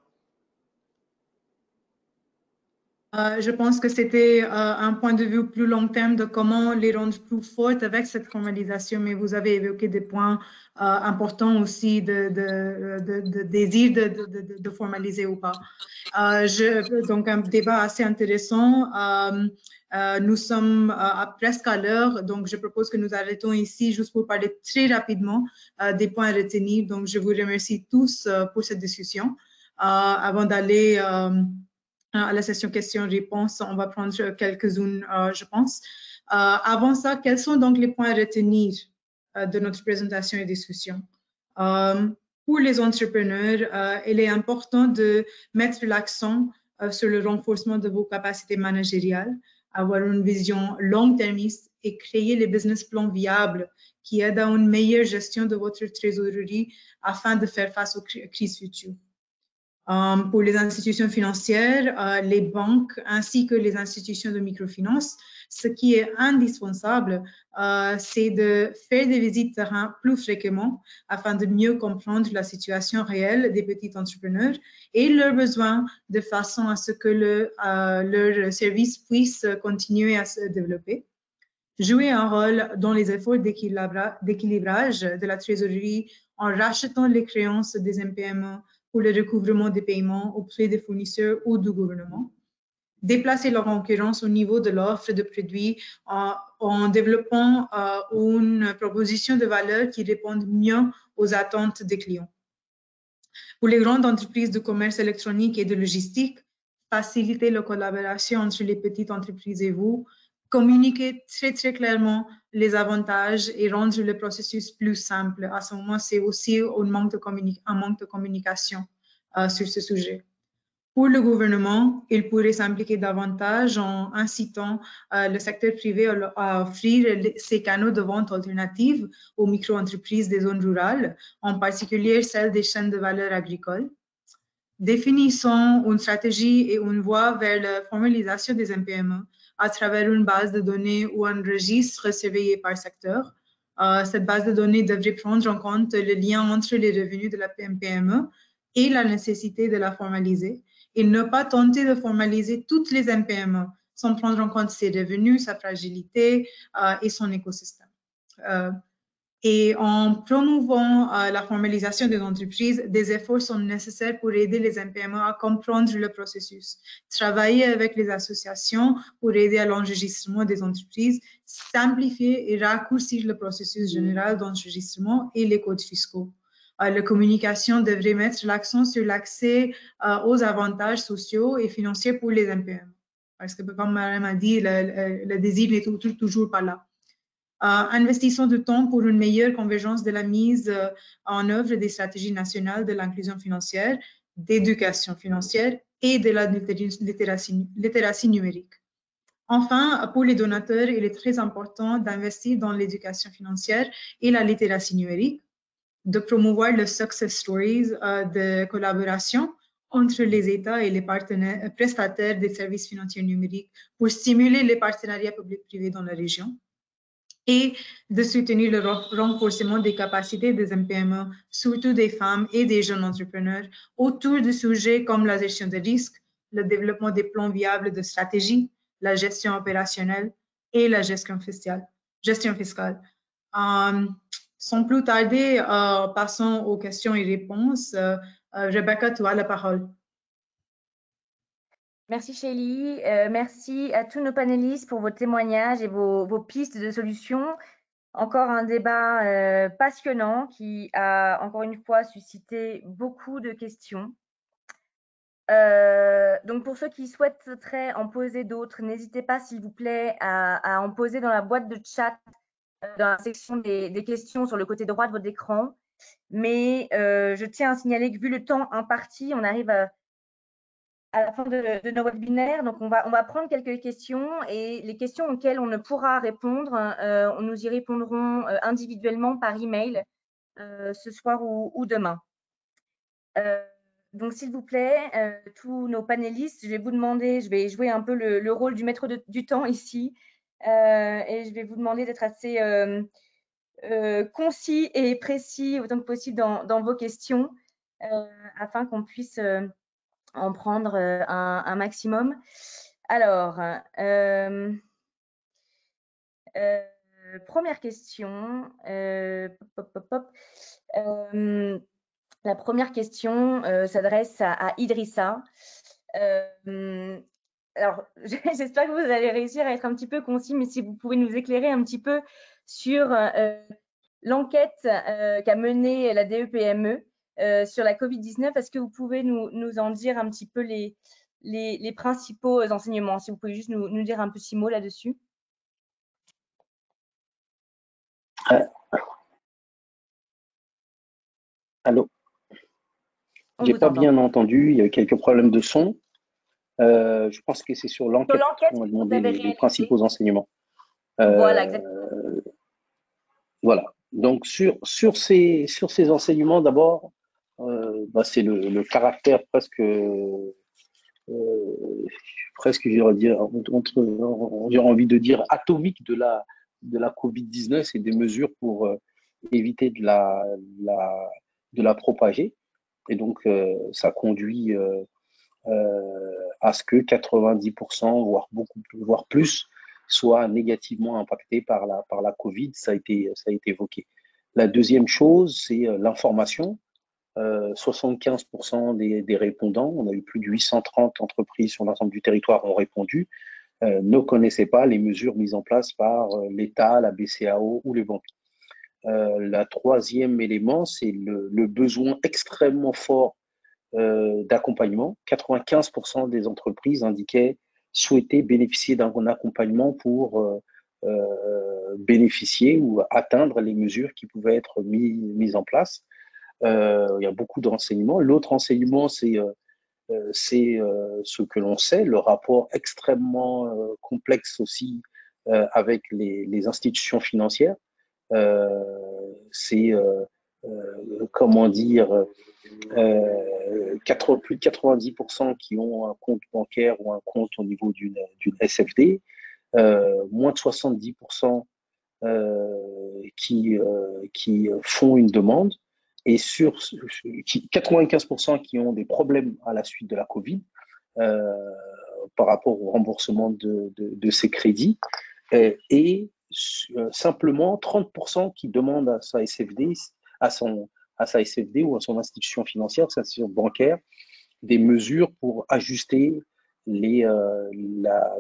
[SPEAKER 2] Je pense que c'était un point de vue plus long terme de comment les rendre plus fortes avec cette formalisation, mais vous avez évoqué des points importants aussi de désir de formaliser ou pas. Donc, un débat assez intéressant. Nous sommes presque à l'heure, donc je propose que nous arrêtons ici juste pour parler très rapidement des points à retenir. Donc, je vous remercie tous pour cette discussion. Avant d'aller à la session questions-réponses, on va prendre quelques-unes, je pense. Avant ça, quels sont donc les points à retenir de notre présentation et discussion? Pour les entrepreneurs, il est important de mettre l'accent sur le renforcement de vos capacités managériales, avoir une vision long-termiste et créer les business plans viables qui aident à une meilleure gestion de votre trésorerie afin de faire face aux crises futures. Pour les institutions financières, les banques ainsi que les institutions de microfinance, ce qui est indispensable, c'est de faire des visites terrain plus fréquemment afin de mieux comprendre la situation réelle des petits entrepreneurs et leurs besoins de façon à ce que leur service puisse continuer à se développer. Jouer un rôle dans les efforts d'équilibrage de la trésorerie en rachetant les créances des MPME pour le recouvrement des paiements auprès des fournisseurs ou du gouvernement. Déplacer leur concurrence au niveau de l'offre de produits en développant une proposition de valeur qui réponde mieux aux attentes des clients. Pour les grandes entreprises de commerce électronique et de logistique, faciliter la collaboration entre les petites entreprises et vous, communiquer très clairement les avantages et rendre le processus plus simple. À ce moment, c'est aussi un manque de communication sur ce sujet. Pour le gouvernement, il pourrait s'impliquer davantage en incitant le secteur privé à offrir ces canaux de vente alternatifs aux micro-entreprises des zones rurales, en particulier celles des chaînes de valeur agricoles. Définissons une stratégie et une voie vers la formalisation des MPME à travers une base de données ou un registre surveillé par secteur. Cette base de données devrait prendre en compte le lien entre les revenus de la MPME et la nécessité de la formaliser et ne pas tenter de formaliser toutes les MPME sans prendre en compte ses revenus, sa fragilité et son écosystème. Et en promouvant la formalisation des entreprises, des efforts sont nécessaires pour aider les MPME à comprendre le processus. Travailler avec les associations pour aider à l'enregistrement des entreprises, simplifier et raccourcir le processus général d'enregistrement et les codes fiscaux. La communication devrait mettre l'accent sur l'accès aux avantages sociaux et financiers pour les MPME. Parce que, comme Madame a dit, le désir n'est toujours pas là. Investissons du temps pour une meilleure convergence de la mise en œuvre des stratégies nationales de l'inclusion financière d'éducation financière et de la littératie numérique. Enfin, pour les donateurs, il est très important d'investir dans l'éducation financière et la littératie numérique, de promouvoir les success stories de collaboration entre les États et les prestataires des services financiers numériques pour stimuler les partenariats publics-privés dans la région et de soutenir le renforcement des capacités des MPME, surtout des femmes et des jeunes entrepreneurs, autour de sujets comme la gestion des risques, le développement des plans viables de stratégie, la gestion opérationnelle et la gestion fiscale. Sans plus tarder, passons aux questions et réponses. Rebecca, tu as la parole.
[SPEAKER 1] Merci Shelly, merci à tous nos panélistes pour vos témoignages et vos pistes de solutions. Encore un débat passionnant qui a encore une fois suscité beaucoup de questions. Donc pour ceux qui souhaiteraient en poser d'autres, n'hésitez pas s'il vous plaît à en poser dans la boîte de chat, dans la section des questions sur le côté droit de votre écran. Mais je tiens à signaler que vu le temps imparti, on arrive à la fin de nos webinaires. Donc on va prendre quelques questions et les questions auxquelles on ne pourra répondre, nous y répondrons individuellement par email ce soir ou demain. Donc, s'il vous plaît, tous nos panélistes, je vais vous demander, je vais jouer un peu le rôle du maître du temps ici, et je vais vous demander d'être assez concis et précis autant que possible dans vos questions, afin qu'on puisse en prendre un maximum. Alors, première question. La première question s'adresse à Idrissa. Alors, j'espère que vous allez réussir à être un petit peu concis, mais si vous pouvez nous éclairer un petit peu sur l'enquête qu'a menée la DEPME sur la Covid-19, est-ce que vous pouvez nous en dire un petit peu les principaux enseignements? Si vous pouvez juste nous dire un petit mot là-dessus.
[SPEAKER 6] Allô? J'ai pas bien entendu, il y a eu quelques problèmes de son. Je pense que c'est sur l'enquête qu'on a demandé les principaux enseignements.
[SPEAKER 1] Voilà, exactement.
[SPEAKER 6] Voilà. Donc, sur ces enseignements, d'abord, c'est le caractère presque, j'ai envie de dire, atomique de la Covid-19 et des mesures pour éviter de la propager. Et donc, ça conduit à ce que 90%, voire plus, soient négativement impactés par la Covid. Ça a été évoqué. La deuxième chose, c'est l'information. 75% des répondants, on a eu plus de 830 entreprises sur l'ensemble du territoire ont répondu, ne connaissaient pas les mesures mises en place par l'État, la BCAO ou les banques. Le troisième élément, c'est le besoin extrêmement fort d'accompagnement. 95% des entreprises indiquaient souhaiter bénéficier d'un accompagnement pour bénéficier ou atteindre les mesures qui pouvaient être mises en place. Il y a beaucoup de renseignements. L'autre enseignement, c'est ce que l'on sait, le rapport extrêmement complexe aussi avec les institutions financières. C'est comment dire, plus de 90% qui ont un compte bancaire ou un compte au niveau d'une SFD, moins de 70% qui font une demande, et 95% qui ont des problèmes à la suite de la Covid par rapport au remboursement de ces crédits, et simplement 30% qui demandent à sa SFD, à sa SFD ou à son institution financière, sa institution bancaire, des mesures pour ajuster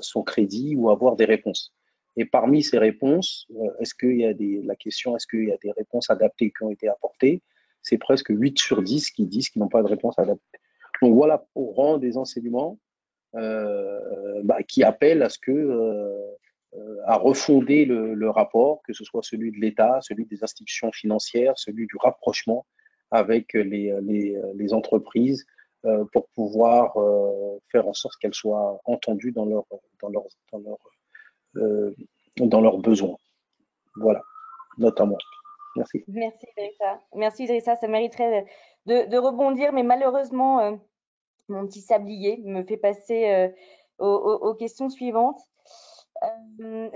[SPEAKER 6] son crédit ou avoir des réponses. Et parmi ces réponses, est-ce qu'il y a des réponses adaptées qui ont été apportées? C'est presque 8 sur 10 qui disent qu'ils n'ont pas de réponse adaptée. Donc voilà, au rang des enseignements qui appellent à à refonder le rapport, que ce soit celui de l'État, celui des institutions financières, celui du rapprochement avec les entreprises pour pouvoir faire en sorte qu'elles soient entendues dans leurs besoins. Voilà, notamment. Merci.
[SPEAKER 1] Merci Idrissa. Merci Idrissa, ça mériterait de rebondir, mais malheureusement, mon petit sablier me fait passer aux questions suivantes.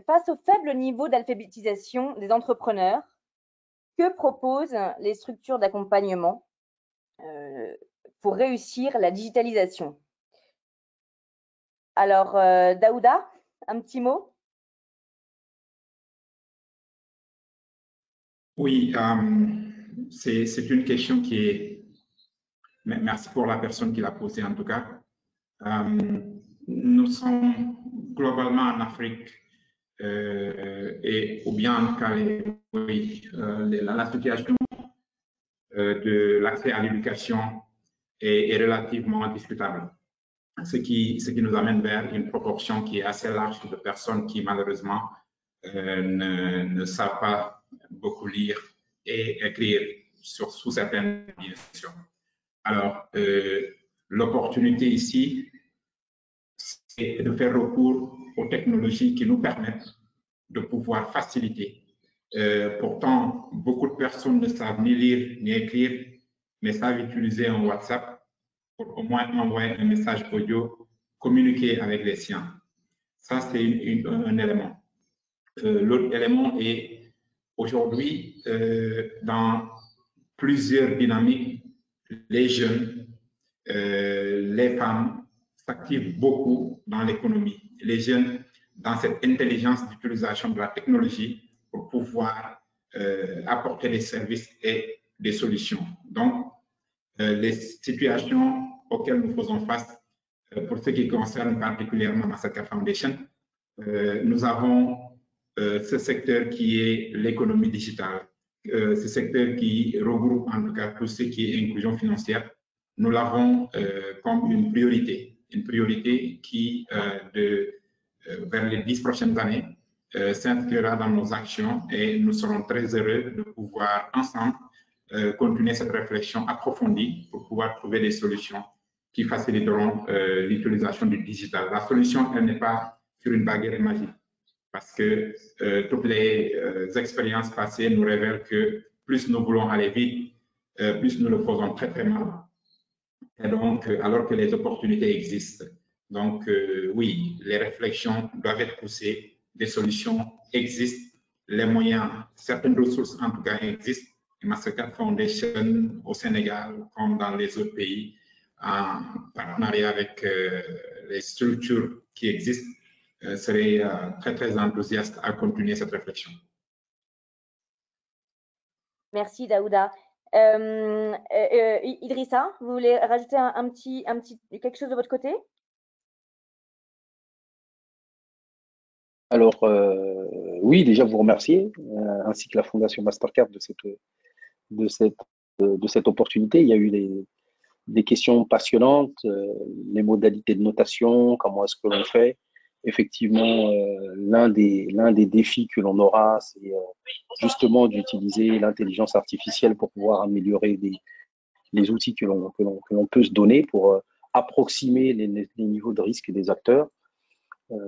[SPEAKER 1] Face au faible niveau d'alphabétisation des entrepreneurs, que proposent les structures d'accompagnement pour réussir la digitalisation? Alors, Daouda, un petit mot?
[SPEAKER 4] Oui, c'est une question qui est... Merci pour la personne qui l'a posée en tout cas. Nous sommes globalement en Afrique ou bien en tout cas, la situation de l'accès à l'éducation est relativement discutable. Ce qui nous amène vers une proportion qui est assez large de personnes qui malheureusement ne savent pas beaucoup lire et écrire sous certaines dimensions. Alors, l'opportunité ici, c'est de faire recours aux technologies qui nous permettent de pouvoir faciliter. Pourtant, beaucoup de personnes ne savent ni lire ni écrire, mais savent utiliser un WhatsApp pour au moins envoyer un message audio, communiquer avec les siens. Ça, c'est un élément. L'autre élément est aujourd'hui, dans plusieurs dynamiques, les jeunes, les femmes s'activent beaucoup dans l'économie. Les jeunes, dans cette intelligence d'utilisation de la technologie pour pouvoir apporter des services et des solutions. Donc, les situations auxquelles nous faisons face, pour ce qui concerne particulièrement Massacre Foundation, nous avons ce secteur qui est l'économie digitale, ce secteur qui regroupe en tout cas tout ce qui est inclusion financière. Nous l'avons comme une priorité qui, vers les 10 prochaines années, s'inscrira dans nos actions et nous serons très heureux de pouvoir ensemble continuer cette réflexion approfondie pour pouvoir trouver des solutions qui faciliteront l'utilisation du digital. La solution, elle n'est pas sur une baguette magique, parce que toutes les expériences passées nous révèlent que plus nous voulons aller vite, plus nous le faisons très très mal. Et donc, alors que les opportunités existent. Donc, oui, les réflexions doivent être poussées, des solutions existent, les moyens, certaines ressources en tout cas existent. Mastercard Foundation au Sénégal, comme dans les autres pays, en partenariat avec les structures qui existent, serait très, très enthousiaste à continuer cette réflexion.
[SPEAKER 1] Merci, Daouda. Idrissa, vous voulez rajouter quelque chose de votre côté?
[SPEAKER 6] Alors, oui, déjà vous remercier, ainsi que la Fondation Mastercard de cette opportunité. Il y a eu des questions passionnantes, les modalités de notation, comment est-ce que l'on fait. Effectivement, l'un des défis que l'on aura, c'est justement d'utiliser l'intelligence artificielle pour pouvoir améliorer les outils que l'on peut se donner pour approximer les niveaux de risque des acteurs.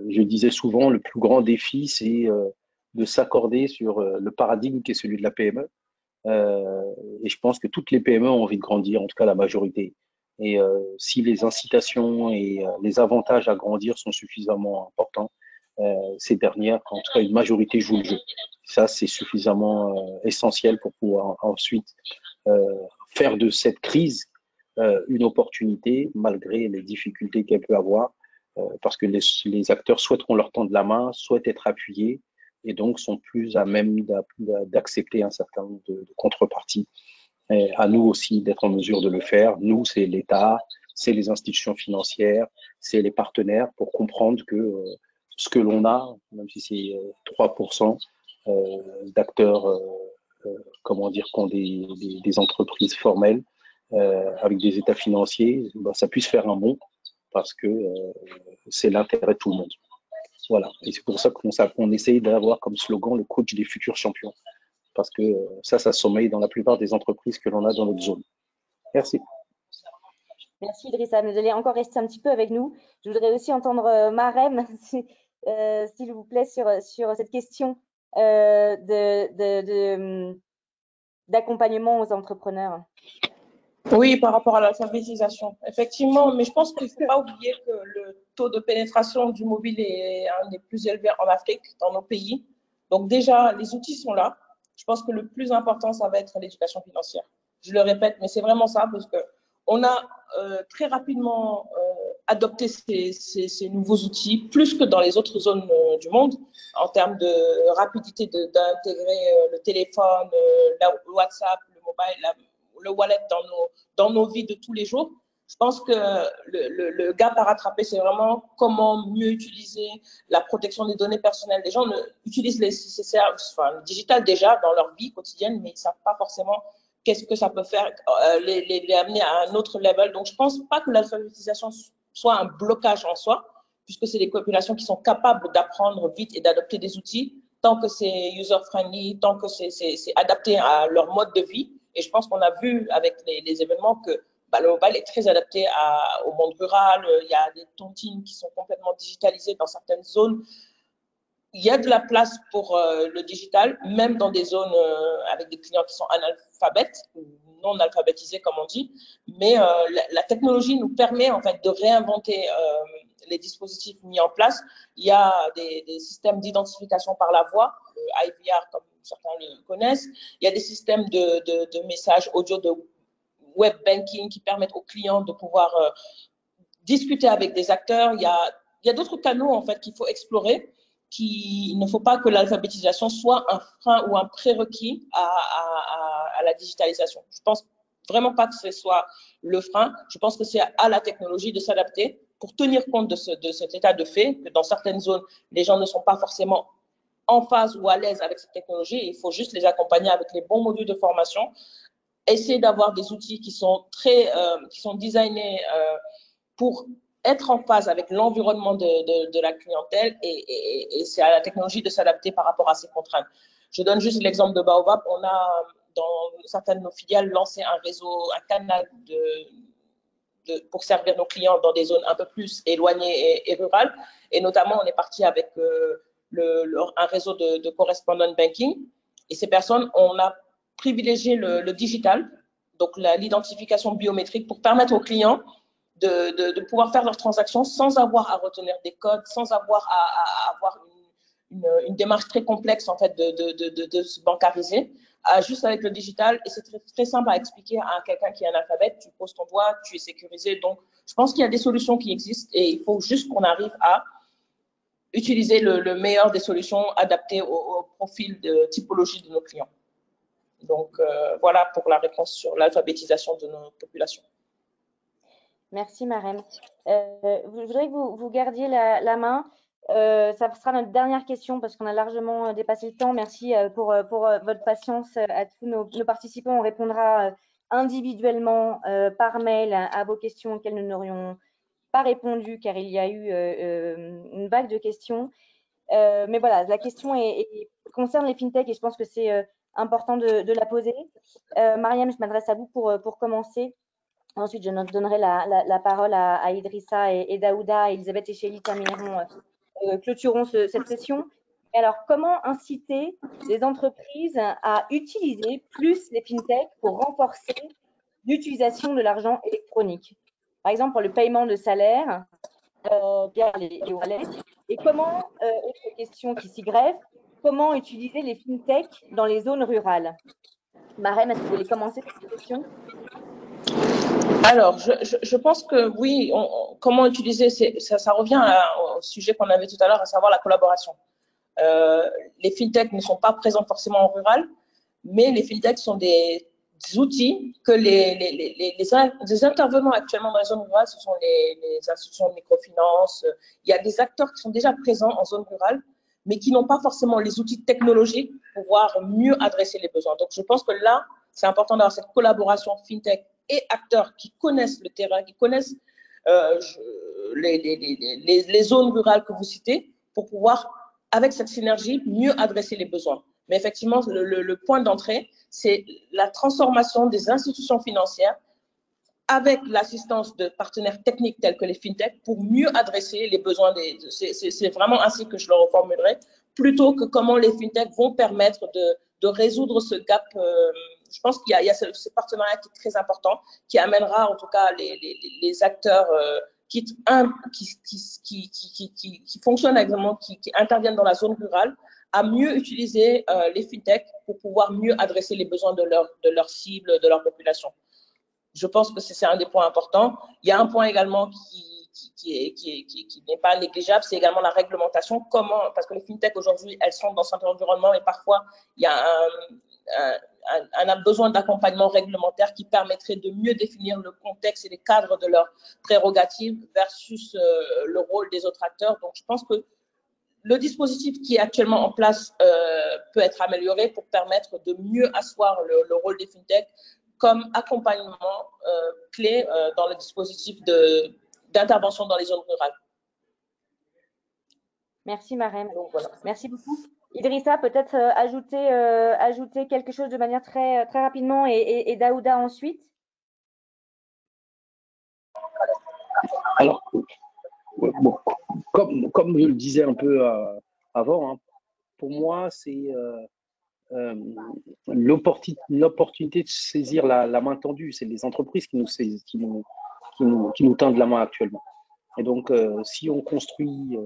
[SPEAKER 6] Je disais souvent, le plus grand défi, c'est de s'accorder sur le paradigme qui est celui de la PME. Et je pense que toutes les PME ont envie de grandir, en tout cas la majorité. Et si les incitations et les avantages à grandir sont suffisamment importants, ces dernières, en tout cas une majorité joue le jeu. Ça, c'est suffisamment essentiel pour pouvoir ensuite faire de cette crise une opportunité, malgré les difficultés qu'elle peut avoir, parce que les acteurs souhaiteront leur tendre la main, souhaitent être appuyés, et donc sont plus à même d'accepter un certain nombre de contreparties. Et à nous aussi d'être en mesure de le faire. Nous, c'est l'État, c'est les institutions financières, c'est les partenaires, pour comprendre que ce que l'on a, même si c'est 3% d'acteurs, comment dire, qui ont des entreprises formelles, avec des états financiers, ben, ça puisse faire un bond, parce que c'est l'intérêt de tout le monde. Voilà. Et c'est pour ça qu'on essaye d'avoir comme slogan le coach des futurs champions. Parce que ça sommeille dans la plupart des entreprises que l'on a dans notre zone. Merci.
[SPEAKER 1] Merci Idrissa, vous allez encore rester un petit peu avec nous. Je voudrais aussi entendre Marem, s'il vous plaît, sur cette question d'accompagnement aux entrepreneurs.
[SPEAKER 5] Oui, par rapport à l'alphabétisation, effectivement, mais je pense qu'il ne faut pas oublier que le taux de pénétration du mobile est un des plus élevés en Afrique, dans nos pays. Donc déjà, les outils sont là. Je pense que le plus important, ça va être l'éducation financière. Je le répète, mais c'est vraiment ça, parce qu'on a très rapidement adopté ces nouveaux outils, plus que dans les autres zones du monde, en termes de rapidité d'intégrer le téléphone, le WhatsApp, le mobile, le wallet dans nos vies de tous les jours. Je pense que le gap à rattraper, c'est vraiment comment mieux utiliser la protection des données personnelles. Les gens utilisent le digital déjà dans leur vie quotidienne, mais ils ne savent pas forcément qu'est-ce que ça peut faire, les amener à un autre level. Donc, je ne pense pas que l'alphabétisation soit un blocage en soi, puisque c'est des populations qui sont capables d'apprendre vite et d'adopter des outils, tant que c'est user-friendly, tant que c'est adapté à leur mode de vie. Et je pense qu'on a vu avec les événements que le mobile est très adapté au monde rural. Il y a des tontines qui sont complètement digitalisées dans certaines zones. Il y a de la place pour le digital, même dans des zones avec des clients qui sont analphabètes, ou non alphabétisés comme on dit. Mais la technologie nous permet en fait de réinventer les dispositifs mis en place. Il y a des systèmes d'identification par la voix, le IVR comme certains le connaissent. Il y a des systèmes de messages audio, de web banking qui permettent aux clients de pouvoir discuter avec des acteurs. Il y a d'autres canaux en fait qu'il faut explorer. Il ne faut pas que l'alphabétisation soit un frein ou un prérequis à la digitalisation. Je pense vraiment pas que ce soit le frein. Je pense que c'est à la technologie de s'adapter pour tenir compte de cet état de fait, que dans certaines zones, les gens ne sont pas forcément en phase ou à l'aise avec cette technologie. Il faut juste les accompagner avec les bons modules de formation, essayer d'avoir des outils qui sont designés pour être en phase avec l'environnement de la clientèle et c'est à la technologie de s'adapter par rapport à ces contraintes. Je donne juste l'exemple de Baobab. On a, dans certaines de nos filiales, lancé un réseau, un canal pour servir nos clients dans des zones un peu plus éloignées et rurales. Et notamment, on est parti avec un réseau de correspondent banking. Et ces personnes, on a privilégié le digital, donc l'identification biométrique, pour permettre aux clients de pouvoir faire leurs transactions sans avoir à retenir des codes, sans avoir à avoir une démarche très complexe en fait de se bancariser, juste avec le digital. Et c'est très, très simple à expliquer à quelqu'un qui est analphabète. Tu poses ton doigt, tu es sécurisé. Donc, je pense qu'il y a des solutions qui existent et il faut juste qu'on arrive à utiliser le meilleur des solutions adaptées au profil de typologie de nos clients. Donc, voilà pour la réponse sur l'alphabétisation de nos populations.
[SPEAKER 1] Merci Marem. Je voudrais que vous gardiez la main. Ça sera notre dernière question parce qu'on a largement dépassé le temps. Merci pour votre patience à tous nos participants. On répondra individuellement par mail à vos questions auxquelles nous n'aurions pas répondu car il y a eu une vague de questions. Mais voilà, la question concerne les fintechs et je pense que c'est important de la poser. Mariam, je m'adresse à vous pour commencer. Ensuite, je donnerai la parole à Idrissa et Daouda. Elisabeth et Chélie clôtureront cette session. Et alors, comment inciter les entreprises à utiliser plus les fintechs pour renforcer l'utilisation de l'argent électronique? Par exemple, pour le paiement de salaire, via les wallets. Et comment, autre question qui s'y greffe, comment utiliser les fintechs dans les zones rurales? Marem, est-ce que vous voulez commencer cette question?
[SPEAKER 5] Alors, je pense que oui, comment utiliser, ça revient au sujet qu'on avait tout à l'heure, à savoir la collaboration. Les fintechs ne sont pas présents forcément en rural, mais les fintechs sont des outils que les intervenants actuellement dans les zones rurales, ce sont les institutions de microfinance. Il y a des acteurs qui sont déjà présents en zone rurale, mais qui n'ont pas forcément les outils technologiques pour pouvoir mieux adresser les besoins. Donc, je pense que là, c'est important d'avoir cette collaboration fintech et acteurs qui connaissent le terrain, qui connaissent les zones rurales que vous citez, pour pouvoir, avec cette synergie, mieux adresser les besoins. Mais effectivement, le point d'entrée, c'est la transformation des institutions financières avec l'assistance de partenaires techniques tels que les fintechs pour mieux adresser les besoins c'est vraiment ainsi que je le reformulerai, plutôt que comment les fintechs vont permettre de résoudre ce gap. Je pense qu'il y a ce partenariat qui est très important, qui amènera en tout cas les acteurs qui fonctionnent exactement, qui interviennent dans la zone rurale, à mieux utiliser les fintechs pour pouvoir mieux adresser les besoins de leur cible, de leur population. Je pense que c'est un des points importants. Il y a un point également qui n'est pas négligeable, c'est également la réglementation. Comment, parce que les fintechs aujourd'hui, elles sont dans cet environnement, et parfois il y a un besoin d'accompagnement réglementaire qui permettrait de mieux définir le contexte et les cadres de leurs prérogatives versus le rôle des autres acteurs. Donc, je pense que le dispositif qui est actuellement en place peut être amélioré pour permettre de mieux asseoir le rôle des fintechs comme accompagnement clé dans le dispositif d'intervention dans les zones rurales.
[SPEAKER 1] Merci Marème.
[SPEAKER 5] Donc, voilà.
[SPEAKER 1] Merci beaucoup. Idrissa, peut-être ajouter quelque chose de manière très rapidement et Daouda ensuite.
[SPEAKER 6] Alors, bon, comme je le disais un peu avant, hein, pour moi, c'est l'opportunité de saisir la main tendue. C'est les entreprises qui nous tendent la main actuellement. Et donc, si on construit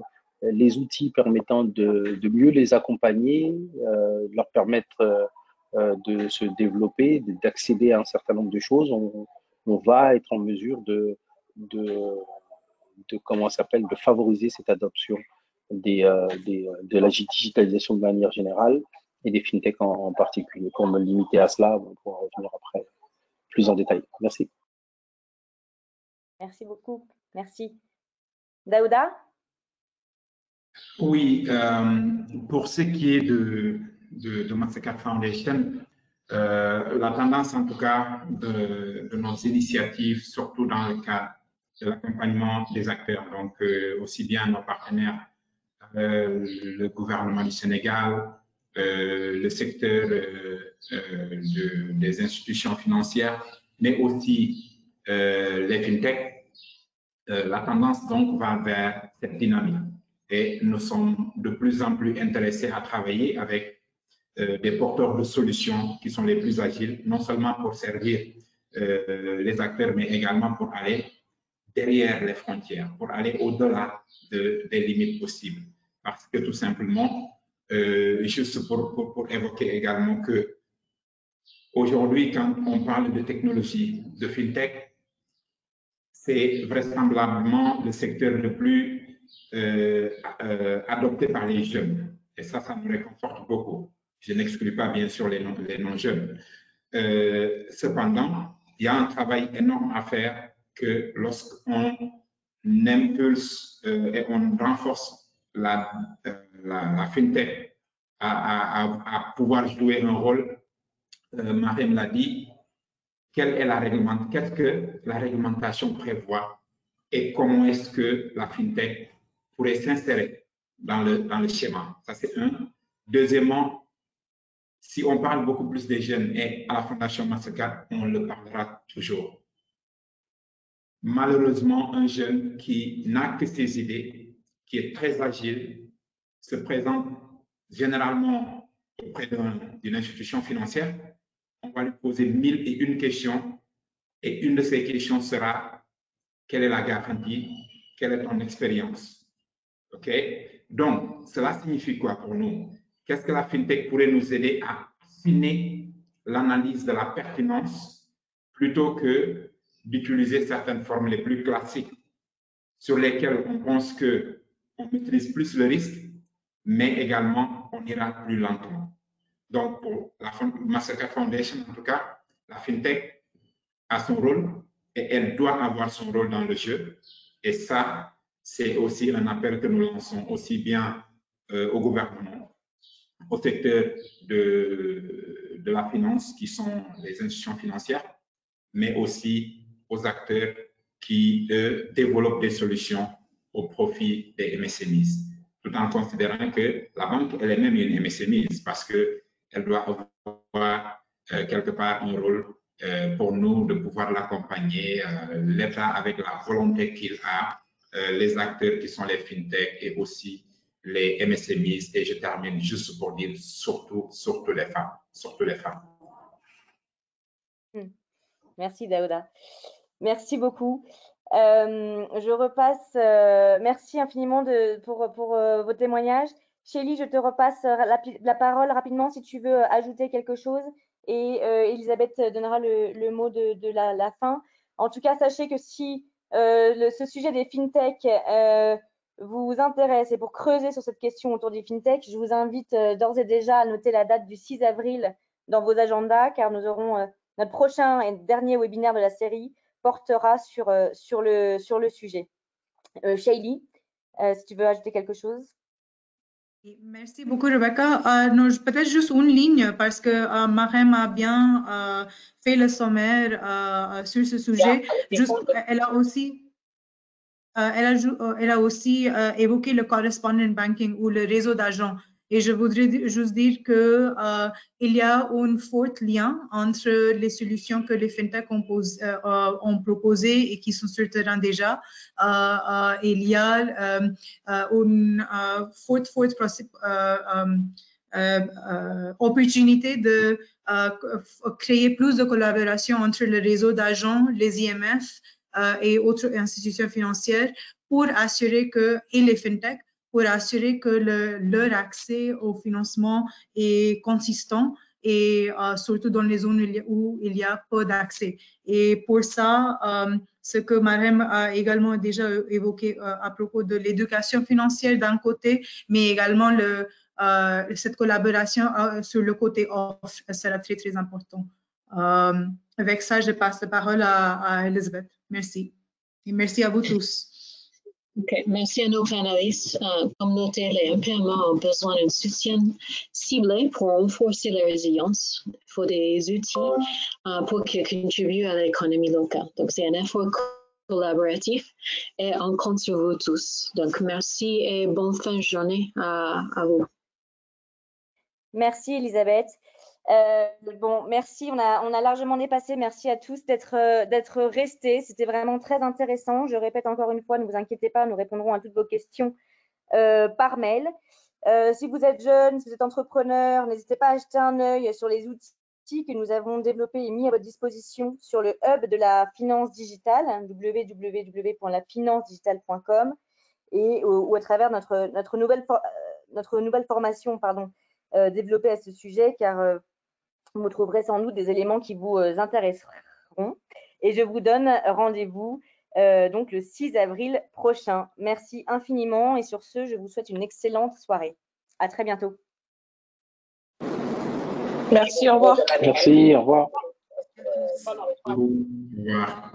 [SPEAKER 6] les outils permettant de mieux les accompagner, de leur permettre de se développer, d'accéder à un certain nombre de choses, on va être en mesure de favoriser cette adoption de la digitalisation de manière générale et des fintechs en particulier. Pour me limiter à cela, on pourra revenir après plus en détail. Merci.
[SPEAKER 1] Merci beaucoup. Merci. Daouda?
[SPEAKER 4] Oui, pour ce qui est de Mastercard Foundation, la tendance en tout cas de nos initiatives, surtout dans le cadre de l'accompagnement des acteurs, donc aussi bien nos partenaires, le gouvernement du Sénégal, le secteur des institutions financières, mais aussi les fintechs, la tendance donc va vers cette dynamique. Et nous sommes de plus en plus intéressés à travailler avec des porteurs de solutions qui sont les plus agiles, non seulement pour servir les acteurs, mais également pour aller derrière les frontières, pour aller au-delà des limites possibles. Parce que tout simplement, juste pour évoquer également que aujourd'hui, quand on parle de technologie, de fintech, c'est vraisemblablement le secteur le plus adopté par les jeunes. Et ça nous réconforte beaucoup. Je n'exclus pas bien sûr les non-jeunes. Cependant, il y a un travail énorme à faire que lorsqu'on impulse et on renforce la fintech à pouvoir jouer un rôle, Marème l'a dit, qu'est-ce que la réglementation prévoit et comment est-ce que la fintech pourrait s'insérer dans le schéma. Ça, c'est un. Deuxièmement, si on parle beaucoup plus des jeunes, et à la Fondation Mastercard, on le parlera toujours. Malheureusement, un jeune qui n'a que ses idées, qui est très agile, se présente généralement auprès d'une institution financière. On va lui poser 1001 questions et une de ces questions sera: quelle est la garantie? Quelle est ton expérience? OK? Donc, cela signifie quoi pour nous? Qu'est-ce que la fintech pourrait nous aider à affiner l'analyse de la pertinence plutôt que d'utiliser certaines formes les plus classiques sur lesquelles on pense qu'on maîtrise plus le risque, mais également on ira plus lentement. Donc, pour la Mastercard Foundation, en tout cas, la fintech a son rôle et elle doit avoir son rôle dans le jeu. Et ça, c'est aussi un appel que nous lançons aussi bien au gouvernement, au secteur de la finance, qui sont les institutions financières, mais aussi aux acteurs qui développent des solutions au profit des MSMEs, tout en considérant que la banque, elle est même une MSME parce qu'elle doit avoir quelque part un rôle pour nous de pouvoir l'accompagner, l'État avec la volonté qu'il a, les acteurs qui sont les fintech et aussi les MSMEs. Et je termine juste pour dire surtout les femmes, surtout les femmes.
[SPEAKER 1] Merci Daouda. Merci beaucoup. Je repasse, merci infiniment pour vos témoignages. Shelly, je te repasse la parole rapidement si tu veux ajouter quelque chose et Elisabeth donnera le mot de la fin. En tout cas, sachez que si ce sujet des fintech vous intéresse et pour creuser sur cette question autour des fintech, je vous invite d'ores et déjà à noter la date du 6 avril dans vos agendas car nous aurons notre prochain et dernier webinaire de la série portera sur le sujet. Shaylee, si tu veux ajouter quelque chose.
[SPEAKER 2] Merci beaucoup, Rebecca. Non, peut-être juste une ligne parce que Marem a bien fait le sommaire sur ce sujet. Juste, elle a aussi évoqué le correspondent banking ou le réseau d'agents. Et je voudrais juste dire que il y a un fort lien entre les solutions que les fintech ont proposées et qui sont sur le terrain déjà. Il y a une forte opportunité de créer plus de collaboration entre le réseau d'agents, les IMF, et autres institutions financières pour assurer que, et les fintech, pour assurer que leur accès au financement est consistant et surtout dans les zones où il y a peu d'accès. Et pour ça, ce que Marem a également déjà évoqué à propos de l'éducation financière d'un côté, mais également cette collaboration sur le côté off sera très, très important. Avec ça, je passe la parole à Elisabeth. Merci. Et merci à vous tous.
[SPEAKER 3] Okay. Merci à nos panélistes. Comme noté, les MPMA ont besoin d'un soutien ciblé pour renforcer la résilience. Il faut des outils pour qu'ils contribuent à l'économie locale. Donc, c'est un effort collaboratif et on compte sur vous tous. Donc, merci et bonne fin de journée à vous.
[SPEAKER 1] Merci, Elisabeth. Bon, merci. On a largement dépassé. Merci à tous d'être restés. C'était vraiment très intéressant. Je répète encore une fois, ne vous inquiétez pas, nous répondrons à toutes vos questions par mail. Si vous êtes jeune, si vous êtes entrepreneur, n'hésitez pas à jeter un œil sur les outils que nous avons développés et mis à votre disposition sur le hub de la finance digitale, www.lafinancedigitale.com, et ou à travers notre nouvelle formation, développée à ce sujet, car vous trouverez sans doute des éléments qui vous intéresseront. Et je vous donne rendez-vous donc le 6 avril prochain. Merci infiniment et sur ce, je vous souhaite une excellente soirée. À très bientôt.
[SPEAKER 5] Merci, au revoir.
[SPEAKER 6] Merci, au revoir.
[SPEAKER 4] Au revoir.